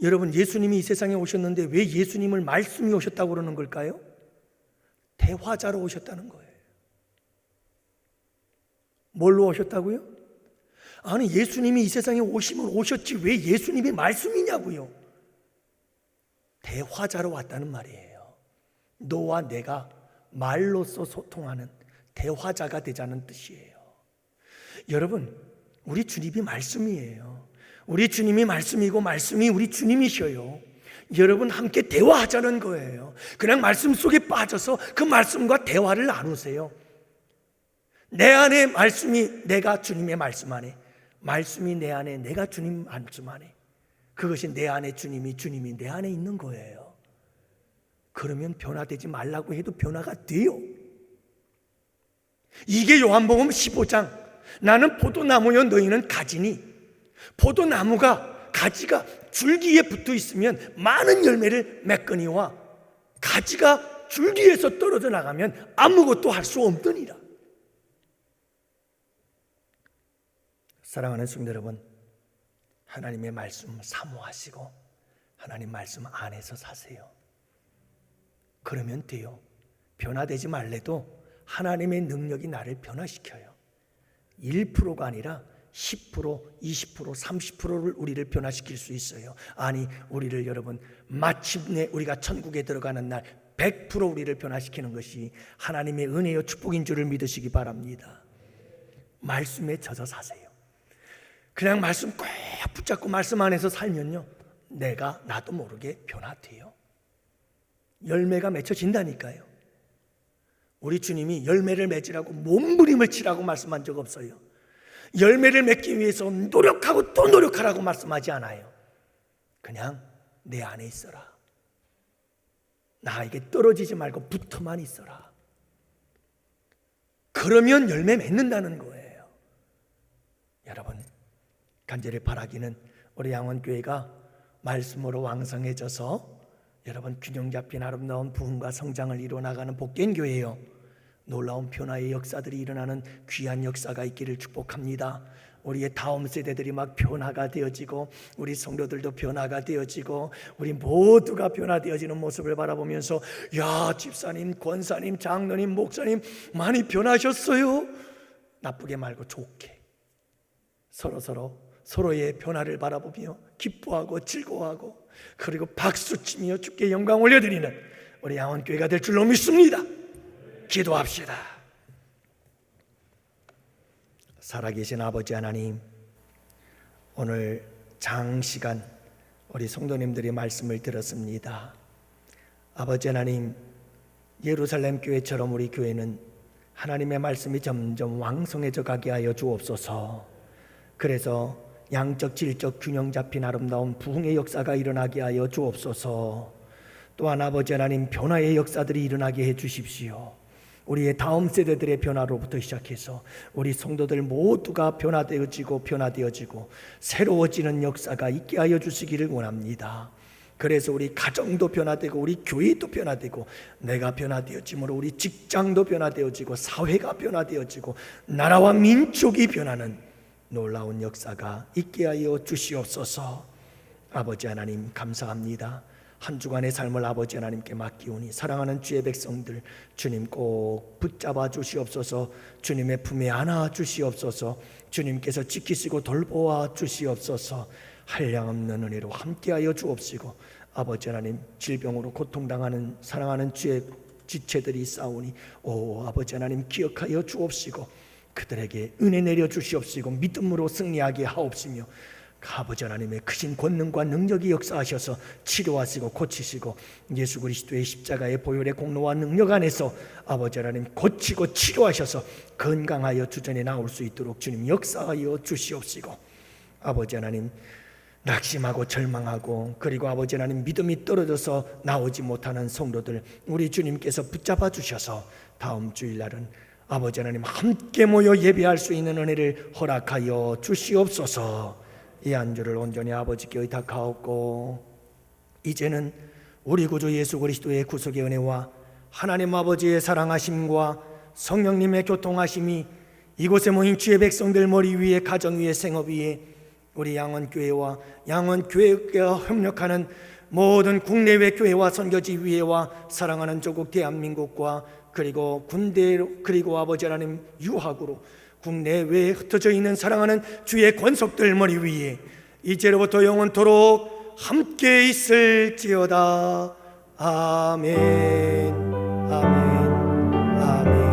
여러분 예수님이 이 세상에 오셨는데 왜 예수님을 말씀이 오셨다고 그러는 걸까요? 대화자로 오셨다는 거예요. 뭘로 오셨다고요? 아니 예수님이 이 세상에 오시면 오셨지 왜 예수님이 말씀이냐고요. 대화자로 왔다는 말이에요. 너와 내가 말로써 소통하는 대화자가 되자는 뜻이에요. 여러분 우리 주님이 말씀이에요. 우리 주님이 말씀이고 말씀이 우리 주님이셔요. 여러분 함께 대화하자는 거예요. 그냥 말씀 속에 빠져서 그 말씀과 대화를 나누세요. 내 안에 말씀이 내가 주님의 말씀 안에, 말씀이 내 안에 내가 주님 말씀 안에, 그것이 내 안에 주님이 내 안에 있는 거예요. 그러면 변화되지 말라고 해도 변화가 돼요. 이게 요한복음 15장 나는 포도나무여 너희는 가지니, 포도나무가 가지가 줄기에 붙어 있으면 많은 열매를 맺거니와 가지가 줄기에서 떨어져 나가면 아무것도 할 수 없느니라. 사랑하는 성도 여러분, 하나님의 말씀 사모하시고 하나님 말씀 안에서 사세요. 그러면 돼요. 변화되지 말래도 하나님의 능력이 나를 변화시켜요. 1%가 아니라 10%, 20%, 30%를 우리를 변화시킬 수 있어요. 아니 우리를 여러분 마침내 우리가 천국에 들어가는 날 100% 우리를 변화시키는 것이 하나님의 은혜요 축복인 줄을 믿으시기 바랍니다. 말씀에 젖어 사세요. 그냥 말씀 꼭 붙잡고 말씀 안에서 살면요 나도 모르게 변화돼요. 열매가 맺혀진다니까요. 우리 주님이 열매를 맺으라고 몸부림을 치라고 말씀한 적 없어요. 열매를 맺기 위해서 노력하고 또 노력하라고 말씀하지 않아요. 그냥 내 안에 있어라. 나에게 떨어지지 말고 붙어만 있어라. 그러면 열매 맺는다는 거예요. 여러분, 간절히 바라기는 우리 양원교회가 말씀으로 왕성해져서 여러분 균형 잡힌 아름다운 부흥과 성장을 이루어나가는 복된 교회예요. 놀라운 변화의 역사들이 일어나는 귀한 역사가 있기를 축복합니다. 우리의 다음 세대들이 막 변화가 되어지고 우리 성도들도 변화가 되어지고 우리 모두가 변화되어지는 모습을 바라보면서 야, 집사님, 권사님, 장로님, 목사님 많이 변하셨어요. 나쁘게 말고 좋게 서로의 변화를 바라보며 기뻐하고 즐거워하고 그리고 박수치며 주께 영광 올려드리는 우리 양원교회가 될 줄로 믿습니다. 기도합시다. 살아계신 아버지 하나님, 오늘 장시간 우리 성도님들의 말씀을 들었습니다. 아버지 하나님, 예루살렘 교회처럼 우리 교회는 하나님의 말씀이 점점 왕성해져 가게 하여 주옵소서. 그래서 양적 질적 균형 잡힌 아름다운 부흥의 역사가 일어나게 하여 주옵소서. 또한 아버지 하나님, 변화의 역사들이 일어나게 해 주십시오. 우리의 다음 세대들의 변화로부터 시작해서 우리 성도들 모두가 변화되어지고 새로워지는 역사가 있게 하여 주시기를 원합니다. 그래서 우리 가정도 변화되고 우리 교회도 변화되고 내가 변화되어짐으로 우리 직장도 변화되어지고 사회가 변화되어지고 나라와 민족이 변하는 놀라운 역사가 있게 하여 주시옵소서. 아버지 하나님, 감사합니다. 한 주간의 삶을 아버지 하나님께 맡기오니 사랑하는 주의 백성들 주님 꼭 붙잡아 주시옵소서. 주님의 품에 안아 주시옵소서. 주님께서 지키시고 돌보아 주시옵소서. 한량없는 은혜로 함께하여 주옵시고 아버지 하나님, 질병으로 고통당하는 사랑하는 주의 지체들이 있사오니 아버지 하나님 기억하여 주옵시고 그들에게 은혜 내려 주시옵시고 믿음으로 승리하게 하옵시며 아버지 하나님의 크신 권능과 능력이 역사하셔서 치료하시고 고치시고 예수 그리스도의 십자가의 보혈의 공로와 능력 안에서 아버지 하나님 고치고 치료하셔서 건강하여 주전에 나올 수 있도록 주님 역사하여 주시옵시고 아버지 하나님, 낙심하고 절망하고 그리고 아버지 하나님 믿음이 떨어져서 나오지 못하는 성도들 우리 주님께서 붙잡아 주셔서 다음 주일날은 아버지 하나님 함께 모여 예배할 수 있는 은혜를 허락하여 주시옵소서. 이 안주를 온전히 아버지께 의탁하옵고 이제는 우리 구주 예수 그리스도의 구속의 은혜와 하나님 아버지의 사랑하심과 성령님의 교통하심이 이곳에 모인 주의 백성들 머리 위에 가정 위에 생업 위에 우리 양원교회와 양원교회가 협력하는 모든 국내외 교회와 선교지 위에와 사랑하는 조국 대한민국과 그리고 군대 그리고 아버지 하나님 유학으로 국내외에 흩어져 있는 사랑하는 주의 권속들 머리 위에 이제로부터 영원토록 함께 있을지어다. 아멘. 아멘. 아멘.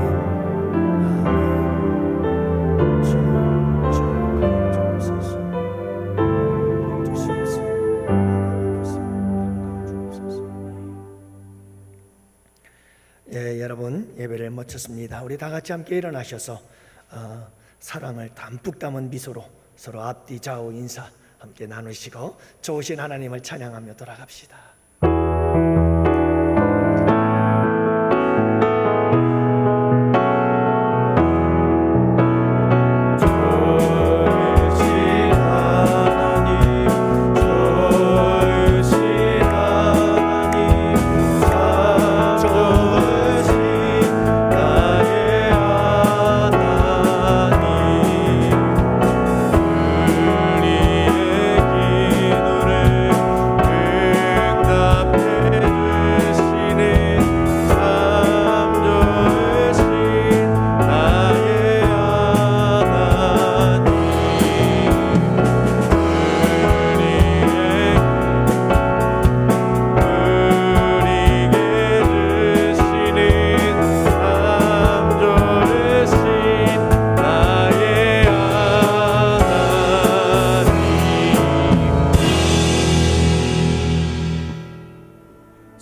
예, 여러분 예배를 마쳤습니다. 우리 다 같이 함께 일어나셔서 사랑을 담뿍 담은 미소로 서로 앞뒤 좌우 인사 함께 나누시고 좋으신 하나님을 찬양하며 돌아갑시다.